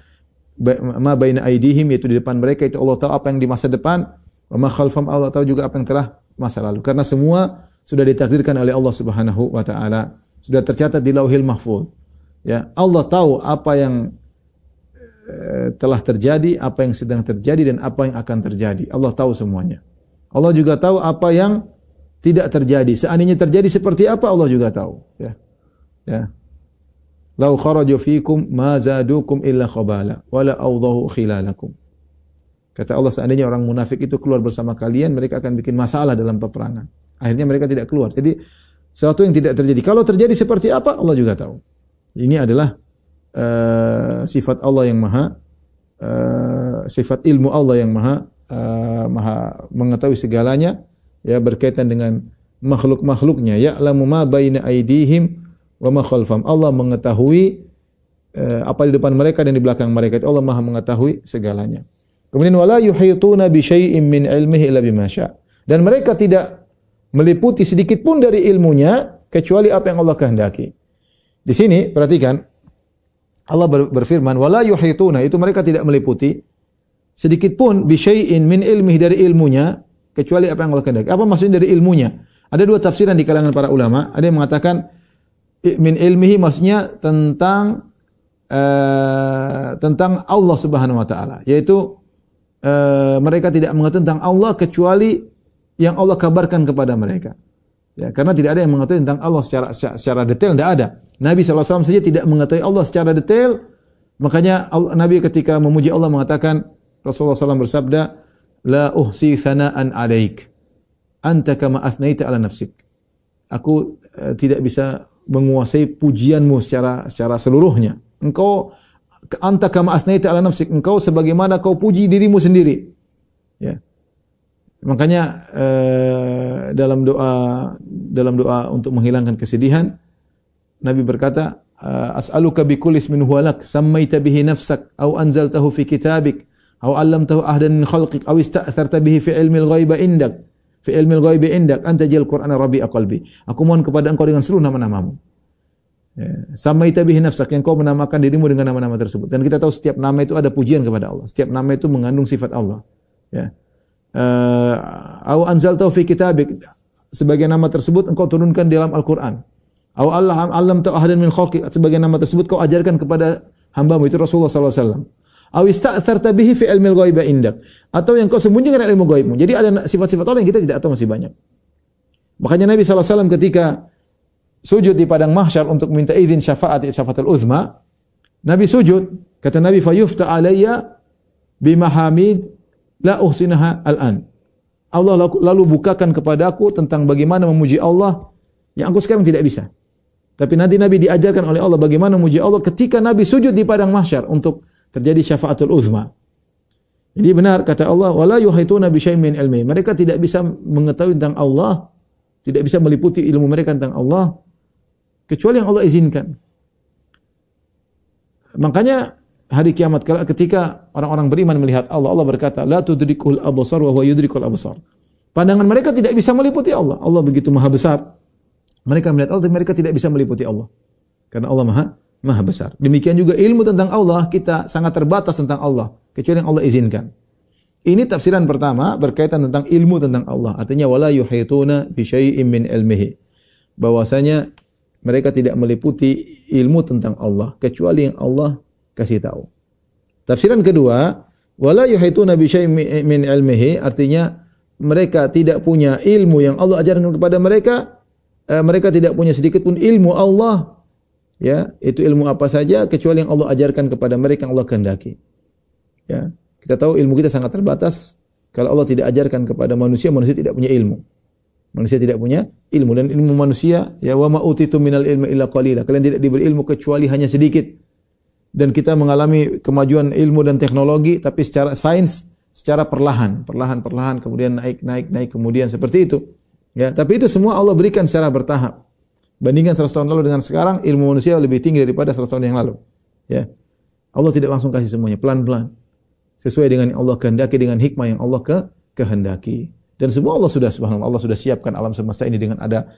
ma baina aydihim, yaitu di depan mereka, itu Allah tahu apa yang di masa depan. Wa ma khalfahum, Allah tahu juga apa yang telah masa lalu. Karena semua sudah ditakdirkan oleh Allah Subhanahu wa taala. Sudah tercatat di Lauhil Mahfuz. Ya, Allah tahu apa yang telah terjadi, apa yang sedang terjadi dan apa yang akan terjadi. Allah tahu semuanya. Allah juga tahu apa yang tidak terjadi. Seandainya terjadi seperti apa, Allah juga tahu, ya. Ya. Lau kharaju fikum ma zadukum illa khabala wala awdahu khilalakum. Kata Allah, seandainya orang munafik itu keluar bersama kalian, mereka akan bikin masalah dalam peperangan. Akhirnya mereka tidak keluar. Jadi sesuatu yang tidak terjadi. Kalau terjadi seperti apa, Allah juga tahu. Ini adalah sifat Allah yang maha, sifat ilmu Allah yang maha mengetahui segalanya, ya, berkaitan dengan makhluk-makhluknya. Ya'lamu ma baina aydihim wa ma khalfahum. Allah mengetahui apa di depan mereka dan di belakang mereka. Itu Allah Maha mengetahui segalanya. Kemudian wala yuhituna bi syai'in min ilmihi illa bima syaa. Dan mereka tidak meliputi sedikit pun dari ilmunya kecuali apa yang Allah kehendaki. Di sini perhatikan, Allah berfirman wala yuhituna, itu mereka tidak meliputi sedikit pun bi syai'in min ilmihi, dari ilmunya, kecuali apa yang Allah kehendaki. Apa maksudnya dari ilmunya? Ada dua tafsiran di kalangan para ulama. Ada yang mengatakan min ilmihi maksudnya tentang Allah Subhanahu wa taala, yaitu mereka tidak mengetahui tentang Allah kecuali yang Allah kabarkan kepada mereka. Ya, karena tidak ada yang mengetahui tentang Allah secara detail, tidak ada. Nabi SAW saja tidak mengetahui Allah secara detail. Makanya Nabi ketika memuji Allah mengatakan, Rasulullah SAW bersabda, la uhsi thana'an alaik, anta kama athnaita ala nafsik. Aku tidak bisa menguasai pujianmu secara seluruhnya. Engkau anta kama asnaita ala nafsik, engkau sebagaimana kau puji dirimu sendiri. Ya. Makanya dalam doa untuk menghilangkan kesedihan, Nabi berkata, as'aluka bikulli ismin huwa lak sammaita bihi nafsak aw anzaltahu fi kitabik aw 'allamtahu ahadan min khalqik aw ista'tharta bihi fi ilmil ghaibi indak anta jal Qur'ana rabi'a qalbi. Aku mohon kepada engkau dengan seluruh nama-namamu. Ya. Sammaita bihi nafsak, yang kau menamakan dirimu dengan nama-nama tersebut. Dan kita tahu setiap nama itu ada pujian kepada Allah. Setiap nama itu mengandung sifat Allah. Ya. Aw anzaltahu fi kitabik, sebagai nama tersebut engkau turunkan di dalam Al-Qur'an. Aw allamtahu ahadan min khalqik, sebagai nama tersebut kau ajarkan kepada hamba-Mu itu Rasulullah sallallahu alaihi wasallam. Aw ista'tharta bihi fi ilmil ghaibi indak, atau yang kau sembunyikan ilmu gaibmu. Jadi ada sifat-sifat Allah yang kita tidak tahu, masih banyak. Makanya Nabi sallallahu alaihi wasallam ketika sujud di padang mahsyar untuk minta izin syafaatul uzma, Nabi sujud, kata Nabi, fayufta alayya bimahamid la uhsinaha al-an. Allah lalu bukakan kepadaku tentang bagaimana memuji Allah yang aku sekarang tidak bisa. Tapi nanti Nabi diajarkan oleh Allah bagaimana memuji Allah ketika Nabi sujud di padang mahsyar untuk terjadi syafaatul uzma. Jadi benar kata Allah, wala yuhituna bi syai'in min ilmi. Mereka tidak bisa mengetahui tentang Allah, tidak bisa meliputi ilmu mereka tentang Allah kecuali yang Allah izinkan. Makanya hari kiamat ketika orang-orang beriman melihat Allah, Allah berkata, la tudrikul absar wa huwa yudrikul absar. Pandangan mereka tidak bisa meliputi Allah. Allah begitu maha besar. Mereka melihat Allah, tapi mereka tidak bisa meliputi Allah. Karena Allah maha besar. Demikian juga ilmu tentang Allah, kita sangat terbatas tentang Allah, kecuali yang Allah izinkan. Ini tafsiran pertama berkaitan tentang ilmu tentang Allah. Artinya, wala yuhituna bi syai'in min ilmihi. Bahwasanya mereka tidak meliputi ilmu tentang Allah, kecuali yang Allah kasih tahu. Tafsiran kedua, wala yuhituna bi syai'in min ilmihi, artinya mereka tidak punya ilmu yang Allah ajarkan kepada mereka. Mereka tidak punya sedikit pun ilmu Allah, ya, itu ilmu apa saja kecuali yang Allah ajarkan kepada mereka yang Allah kehendaki. Ya, kita tahu ilmu kita sangat terbatas. Kalau Allah tidak ajarkan kepada manusia, manusia tidak punya ilmu. Manusia tidak punya ilmu, dan ilmu manusia, ya, wa ma utitu minal ilmi illa qalila. Kalian tidak diberi ilmu kecuali hanya sedikit. Dan kita mengalami kemajuan ilmu dan teknologi, tapi secara sains, secara perlahan, kemudian naik, kemudian seperti itu. Ya, tapi itu semua Allah berikan secara bertahap. Bandingkan 100 tahun lalu dengan sekarang, ilmu manusia lebih tinggi daripada 100 tahun yang lalu. Ya. Allah tidak langsung kasih semuanya, pelan-pelan. Sesuai dengan yang Allah kehendaki, dengan hikmah yang Allah kehendaki. Dan semua Allah sudah, subhanallah, Allah sudah siapkan alam semesta ini dengan ada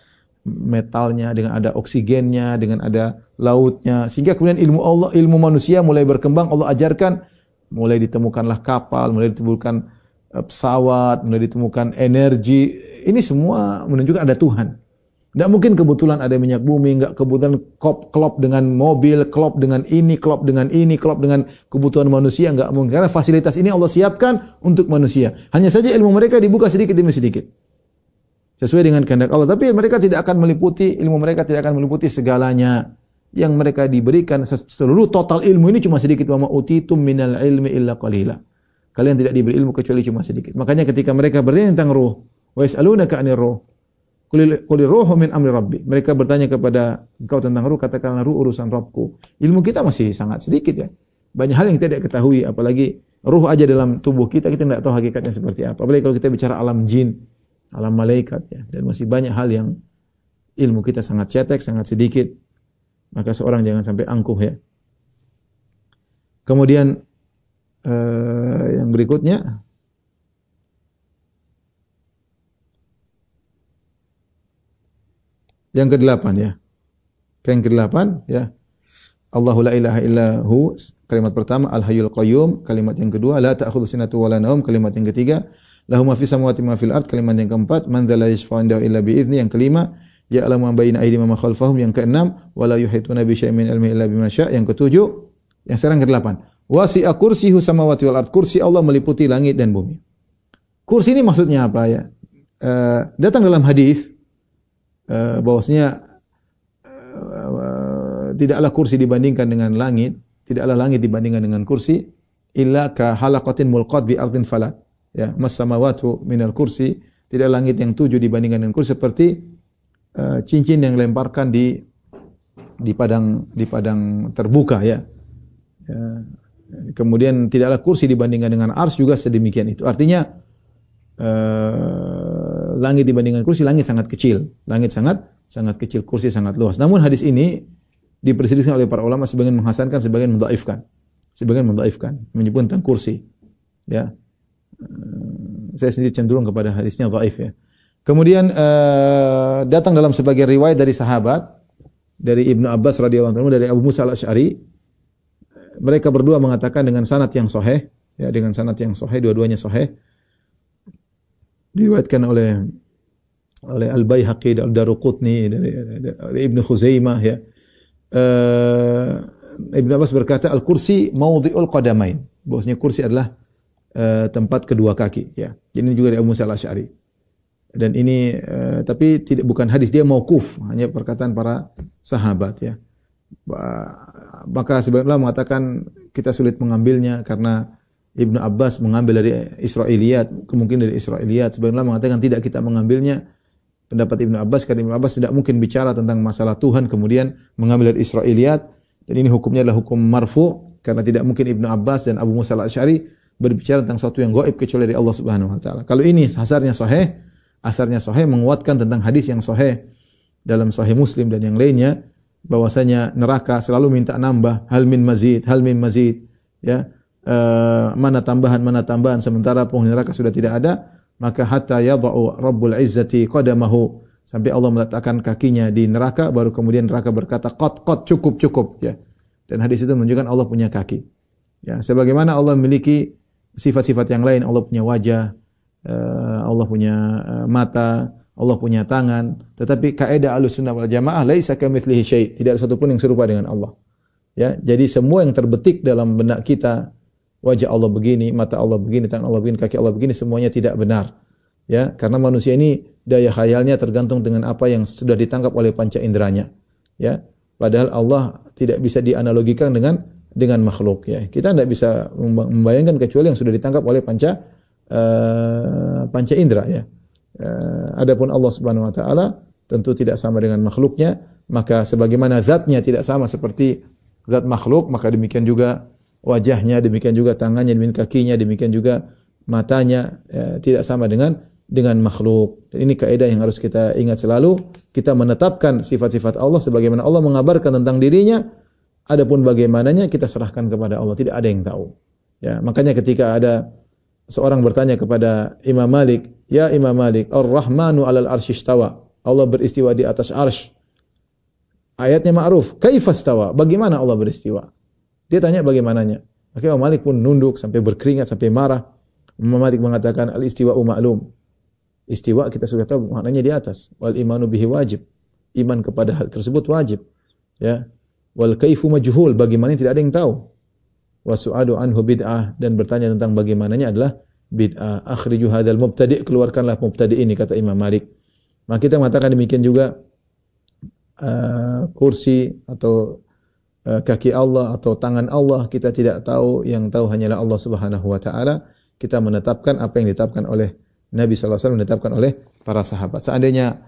metalnya, dengan ada oksigennya, dengan ada lautnya. Sehingga kemudian ilmu manusia mulai berkembang, Allah ajarkan, mulai ditemukanlah kapal, mulai ditemukan pesawat, mulai ditemukan energi. Ini semua menunjukkan ada Tuhan. Tidak mungkin kebetulan ada minyak bumi, enggak kebetulan klop dengan mobil, klop dengan ini, klop dengan kebutuhan manusia, enggak mungkin. Karena fasilitas ini Allah siapkan untuk manusia. Hanya saja ilmu mereka dibuka sedikit demi sedikit. Sesuai dengan kehendak Allah. Tapi mereka tidak akan meliputi, ilmu mereka tidak akan meliputi segalanya. Yang mereka diberikan seluruh total ilmu ini cuma sedikit. Wa ma utitum minal ilmi illa qalila. Kalian tidak diberi ilmu kecuali cuma sedikit. Makanya ketika mereka bertanya tentang ruh, wa yas'alunaka 'anir ruh, qul ruhu min amri rabbi. Mereka bertanya kepada engkau tentang ruh, katakanlah ruh urusan Rabbku. Ilmu kita masih sangat sedikit, ya. Banyak hal yang kita tidak ketahui, apalagi ruh aja dalam tubuh kita tidak tahu hakikatnya seperti apa. Apalagi kalau kita bicara alam jin, alam malaikat, ya. Dan masih banyak hal yang ilmu kita sangat cetek, sangat sedikit. Maka seorang jangan sampai angkuh, ya. Kemudian yang berikutnya, yang ke-8, ya. Yang ke-8, ya. Allahu la ilaha illahu, kalimat pertama, Al-Hayyul Qayyum, kalimat yang kedua, la ta'khudhu sinatu wa la naum, kalimat yang ketiga, lahu ma fis samawati ma fil ard, kalimat yang keempat, man dzal la yashfa'u indahu illa bi idznih, yang kelima, ya'lamu ma baina aydihim wa ma khalfahum, yang keenam, wa la yuhituna bi syai'in min ilmihi illa bima syaa', yang ketujuh, yang sekarang ke-8. Wasi'a kursiyuhu samawati wal ard. Kursi Allah meliputi langit dan bumi. Kursi ini maksudnya apa, ya? Datang dalam hadis bahwasanya tidaklah kursi dibandingkan dengan langit, tidaklah langit dibandingkan dengan kursi, illa ka halaqatin mulqat bi ardin falat. Ya, mas samawatu minal kursi, tidak langit yang 7 dibandingkan dengan kursi, seperti cincin yang dilemparkan di padang terbuka, ya. Ya. Kemudian tidaklah kursi dibandingkan dengan ars juga sedemikian itu. Artinya langit dibandingkan kursi, langit sangat kecil. Langit sangat kecil, kursi sangat luas. Namun hadis ini diperselisihkan oleh para ulama, sebagian menghasankan, sebagian mendhaifkan. Menyebut tentang kursi. Ya. Saya sendiri cenderung kepada hadisnya dhaif ya. Kemudian datang dalam sebagian riwayat dari sahabat, dari Ibnu Abbas radhiyallahu anhu, dari Abu Musa al-Asy'ari, mereka berdua mengatakan dengan sanad yang sahih, ya, dengan sanad yang sahih, dua-duanya sahih, diriwayatkan oleh Al-Baihaqi, Al-Daruqutni, dari Ibnu Khuzaimah ya. Ibnu Abbas berkata al-kursi maudhi'ul qadamain. Bahwasanya kursi adalah tempat kedua kaki ya. Ini juga dari Abu Musa al-Asy'ari. Dan ini tapi bukan hadis, dia mauquf, hanya perkataan para sahabat ya. Maka sebenarnya mengatakan kita sulit mengambilnya karena Ibnu Abbas mengambil dari Israiliyat, kemungkinan dari Israiliyat. Sebenarnya mengatakan tidak, kita mengambilnya pendapat Ibnu Abbas karena Ibnu Abbas tidak mungkin bicara tentang masalah Tuhan kemudian mengambil dari Israiliyat, dan ini hukumnya adalah hukum marfu karena tidak mungkin Ibnu Abbas dan Abu Musa al-Asy'ari berbicara tentang sesuatu yang gaib kecuali dari Allah Subhanahu wa taala. Kalau ini asarnya sahih menguatkan tentang hadis yang sahih dalam Sahih Muslim dan yang lainnya, bahwasanya neraka selalu minta nambah, hal min mazid ya. Mana tambahan sementara penghuni neraka sudah tidak ada, maka hatta yadha'u Rabbul Izzati qadamahu, sampai Allah meletakkan kakinya di neraka, baru kemudian neraka berkata qad cukup ya. Dan hadis itu menunjukkan Allah punya kaki. Ya, sebagaimana Allah memiliki sifat-sifat yang lain, Allah punya wajah, Allah punya mata, Allah punya tangan, tetapi kaidah Ahlussunnah wal Jamaah laisa kamitslihi syai', tidak ada satu pun yang serupa dengan Allah. Ya, jadi semua yang terbetik dalam benak kita, wajah Allah begini, mata Allah begini, tangan Allah begini, kaki Allah begini, semuanya tidak benar. Ya, karena manusia ini daya khayalnya tergantung dengan apa yang sudah ditangkap oleh panca inderanya. Ya, padahal Allah tidak bisa dianalogikan dengan makhluk. Ya, kita tidak bisa membayangkan kecuali yang sudah ditangkap oleh panca indera. Ya, adapun Allah Subhanahu Wa Taala tentu tidak sama dengan makhluknya. Maka sebagaimana zatnya tidak sama seperti zat makhluk, maka demikian juga wajahnya, demikian juga tangannya, demikian kakinya, demikian juga matanya tidak sama dengan makhluk. Dan ini kaidah yang harus kita ingat selalu. Kita menetapkan sifat-sifat Allah sebagaimana Allah mengabarkan tentang dirinya. Adapun bagaimananya kita serahkan kepada Allah, tidak ada yang tahu. Ya, makanya ketika ada seorang bertanya kepada Imam Malik, "Ya Imam Malik, Ar-Rahmanu 'alal 'arsy istawa." Allah beristiwa di atas arsy. Ayatnya ma'ruf, kaifastawa? Bagaimana Allah beristiwa? Dia tanya bagaimananya. Akhirnya Imam Malik pun nunduk sampai berkeringat, sampai marah. Imam Malik mengatakan al-istiwa'u ma'lum. Istiwa kita sudah tahu maknanya di atas. Wal imanu bihi wajib. Iman kepada hal tersebut wajib. Ya. Wal kaifu majhul, bagaimana tidak ada yang tahu. Wa su'alu anhu bid'ah, dan bertanya tentang bagaimananya adalah bid'ah. Akhriju hadzal mubtadi', keluarkanlah mubtadi' ini, kata Imam Malik. Maka kita mengatakan demikian juga kursi atau kaki Allah atau tangan Allah kita tidak tahu, yang tahu hanyalah Allah Subhanahu wa taala. Kita menetapkan apa yang ditetapkan oleh Nabi sallallahu alaihi wasallam, ditetapkan oleh para sahabat. Seandainya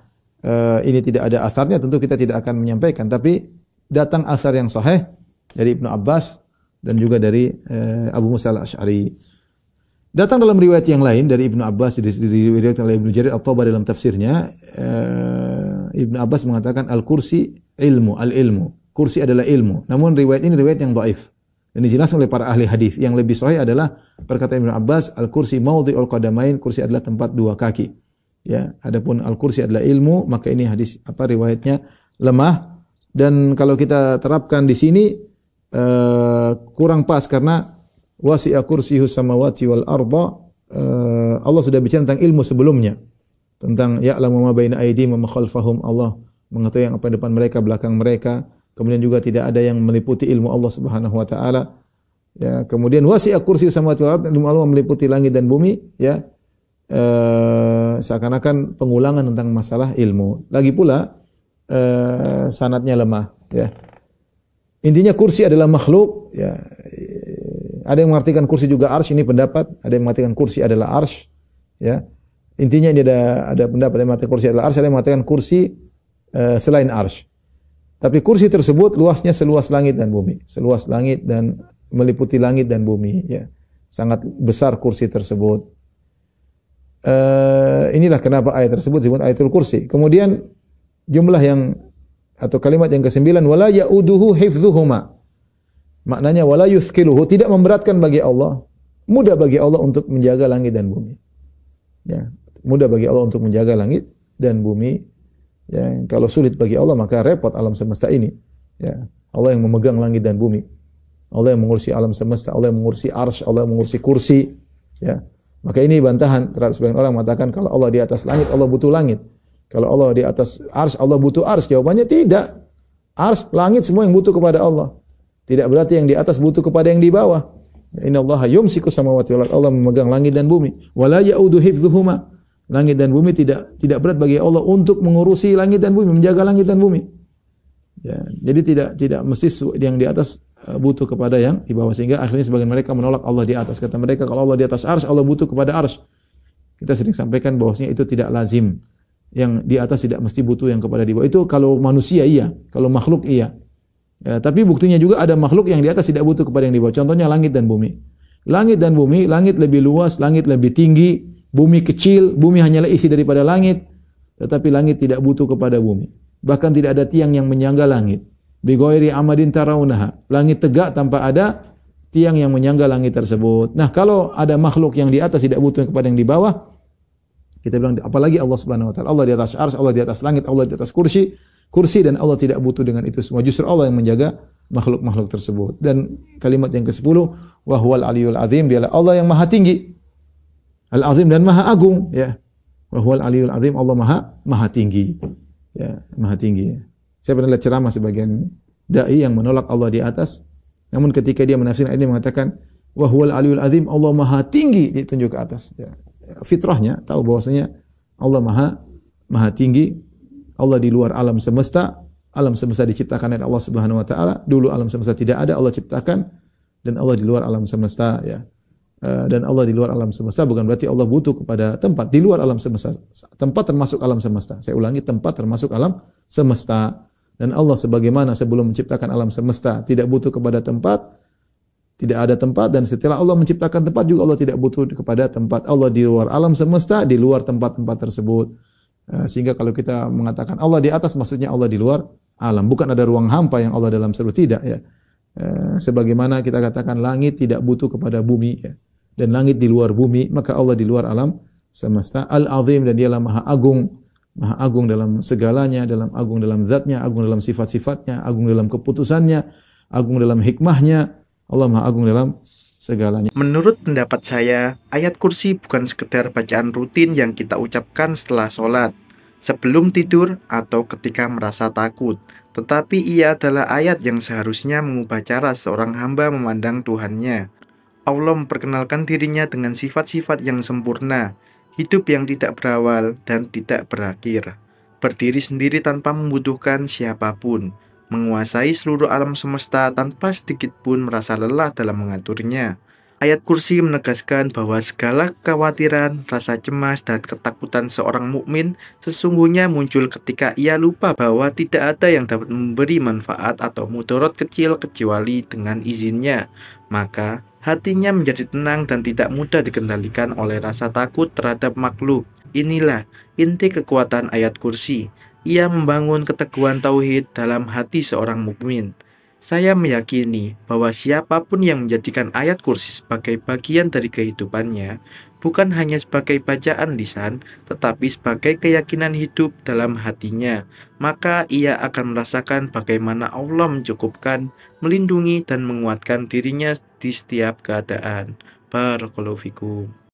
ini tidak ada asarnya, tentu kita tidak akan menyampaikan, tapi datang asar yang sahih dari Ibnu Abbas dan juga dari Abu Musa al-Asy'ari. Datang dalam riwayat yang lain dari Ibnu Abbas, diriwayatkan oleh Ibnu Jarir At-Tabari dalam tafsirnya, Ibnu Abbas mengatakan al-kursi ilmu, al-ilmu. Kursi adalah ilmu. Namun riwayat ini riwayat yang dhaif. Dan dijelaskan oleh para ahli hadis. Yang lebih sahih adalah perkataan Ibnu Abbas, al-kursi maudhi'ul qadamain, kursi adalah tempat dua kaki. Ya, adapun al-kursi adalah ilmu, maka ini hadis riwayatnya lemah. Dan kalau kita terapkan di sini kurang pas karena wasi'a kursiyus samawati wal arda, Allah sudah bicara tentang ilmu sebelumnya. Tentang ya'lamu ma baina aydihim wa ma khalfahum, Allah mengetahui yang apa di depan mereka, belakang mereka. Kemudian juga tidak ada yang meliputi ilmu Allah Subhanahu wa taala. Ya, kemudian wasi'a kursiyus samawati wal arda, ilmu Allah meliputi langit dan bumi, ya. Seakan-akan pengulangan tentang masalah ilmu. Lagi pula sanadnya lemah, ya. Intinya kursi adalah makhluk, ya. Ada yang mengartikan kursi juga arsy, ini pendapat. Ada yang mengatakan kursi adalah arsy, ya. Intinya ini ada pendapat yang mengatakan kursi adalah arsy, ada yang mengatakan kursi selain arsy. Tapi kursi tersebut luasnya seluas langit dan bumi, seluas langit dan meliputi langit dan bumi, ya. Sangat besar kursi tersebut. Inilah kenapa ayat tersebut disebut ayatul kursi. Kemudian jumlah yang atau kalimat yang ke-9, wala yauduhu hifdzuhuma. Maknanya wala yuthqiluhu, tidak memberatkan bagi Allah, mudah bagi Allah untuk menjaga langit dan bumi. Ya, mudah bagi Allah untuk menjaga langit dan bumi. Ya, kalau sulit bagi Allah maka repot alam semesta ini. Ya, Allah yang memegang langit dan bumi. Allah yang mengurusi alam semesta, Allah yang mengurusi arsy, Allah yang mengurusi kursi. Ya. Maka ini bantahan terhadap sebagian orang mengatakan kalau Allah di atas langit, Allah butuh langit. Kalau Allah di atas arsy, Allah butuh arsy. Jawabannya tidak. Arsy, langit semua yang butuh kepada Allah. Tidak berarti yang di atas butuh kepada yang di bawah. Innallaha yumsiku samawati wal ardh. Allah memegang langit dan bumi. Wala yaudu hifdzuhuma. Langit dan bumi tidak berat bagi Allah untuk mengurusi langit dan bumi, menjaga langit dan bumi. Ya, jadi tidak mesti yang di atas butuh kepada yang di bawah, sehingga akhirnya sebagian mereka menolak Allah di atas. Kata mereka kalau Allah di atas arsy, Allah butuh kepada arsy. Kita sering sampaikan bahwasanya itu tidak lazim. Yang di atas tidak mesti butuh yang kepada di bawah. Itu kalau manusia iya, kalau makhluk iya. Ya, tapi buktinya juga ada makhluk yang di atas tidak butuh kepada yang di bawah. Contohnya langit dan bumi. Langit dan bumi, langit lebih luas, langit lebih tinggi. Bumi kecil, bumi hanyalah isi daripada langit, tetapi langit tidak butuh kepada bumi. Bahkan tidak ada tiang yang menyangga langit. Bi ghairi amadin tarawunaha. Langit tegak tanpa ada tiang yang menyangga langit tersebut. Nah, kalau ada makhluk yang di atas tidak butuh kepada yang di bawah, kita bilang apalagi Allah Subhanahu wa taala. Allah di atas arsy, Allah di atas langit, Allah di atas kursi, dan Allah tidak butuh dengan itu semua. Justru Allah yang menjaga makhluk-makhluk tersebut. Dan kalimat yang ke-10, wa huwal aliyul azim, dialah Allah yang maha tinggi. Al-Azim dan Maha Agung, ya. Wa huwal Aliyul Azim, Allah Maha Tinggi. Ya, Maha Tinggi. Saya pernah lihat ceramah sebagian dai yang menolak Allah di atas. Namun ketika dia menafsirkan ini mengatakan wa huwal Aliyul Azim, Allah Maha Tinggi, ditunjuk ke atas. Ya. Fitrahnya tahu bahwasanya Allah Maha Tinggi. Allah di luar alam semesta. Alam semesta diciptakan oleh Allah Subhanahu wa taala. Dulu alam semesta tidak ada, Allah ciptakan, dan Allah di luar alam semesta, ya. Dan Allah di luar alam semesta bukan berarti Allah butuh kepada tempat di luar alam semesta. Tempat termasuk alam semesta. Saya ulangi, tempat termasuk alam semesta. Dan Allah sebagaimana sebelum menciptakan alam semesta tidak butuh kepada tempat, tidak ada tempat, dan setelah Allah menciptakan tempat juga Allah tidak butuh kepada tempat. Allah di luar alam semesta, di luar tempat-tempat tersebut. Sehingga kalau kita mengatakan Allah di atas, maksudnya Allah di luar alam. Bukan ada ruang hampa yang Allah dalam seluruh, tidak, ya. Sebagaimana kita katakan langit tidak butuh kepada bumi, ya. Dan langit di luar bumi, maka Allah di luar alam semesta. Al-Azim, dan dialah Maha Agung dalam segalanya, agung dalam zatnya, agung dalam sifat-sifatnya, agung dalam keputusannya, agung dalam hikmahnya. Allah Maha Agung dalam segalanya. Menurut pendapat saya, ayat kursi bukan sekedar bacaan rutin yang kita ucapkan setelah sholat, sebelum tidur, atau ketika merasa takut. Tetapi ia adalah ayat yang seharusnya mengubah cara seorang hamba memandang Tuhannya. Allah memperkenalkan dirinya dengan sifat-sifat yang sempurna, hidup yang tidak berawal dan tidak berakhir, berdiri sendiri tanpa membutuhkan siapapun, menguasai seluruh alam semesta tanpa sedikit pun merasa lelah dalam mengaturnya. Ayat kursi menegaskan bahwa segala kekhawatiran, rasa cemas, dan ketakutan seorang mukmin sesungguhnya muncul ketika ia lupa bahwa tidak ada yang dapat memberi manfaat atau mudarat kecil kecuali dengan izinnya. Maka hatinya menjadi tenang dan tidak mudah dikendalikan oleh rasa takut terhadap makhluk. Inilah inti kekuatan ayat kursi. Ia membangun keteguhan tauhid dalam hati seorang mukmin. Saya meyakini bahwa siapapun yang menjadikan ayat kursi sebagai bagian dari kehidupannya, bukan hanya sebagai bacaan lisan, tetapi sebagai keyakinan hidup dalam hatinya, maka ia akan merasakan bagaimana Allah mencukupkan, melindungi, dan menguatkan dirinya di setiap keadaan. Barakallahu fikum.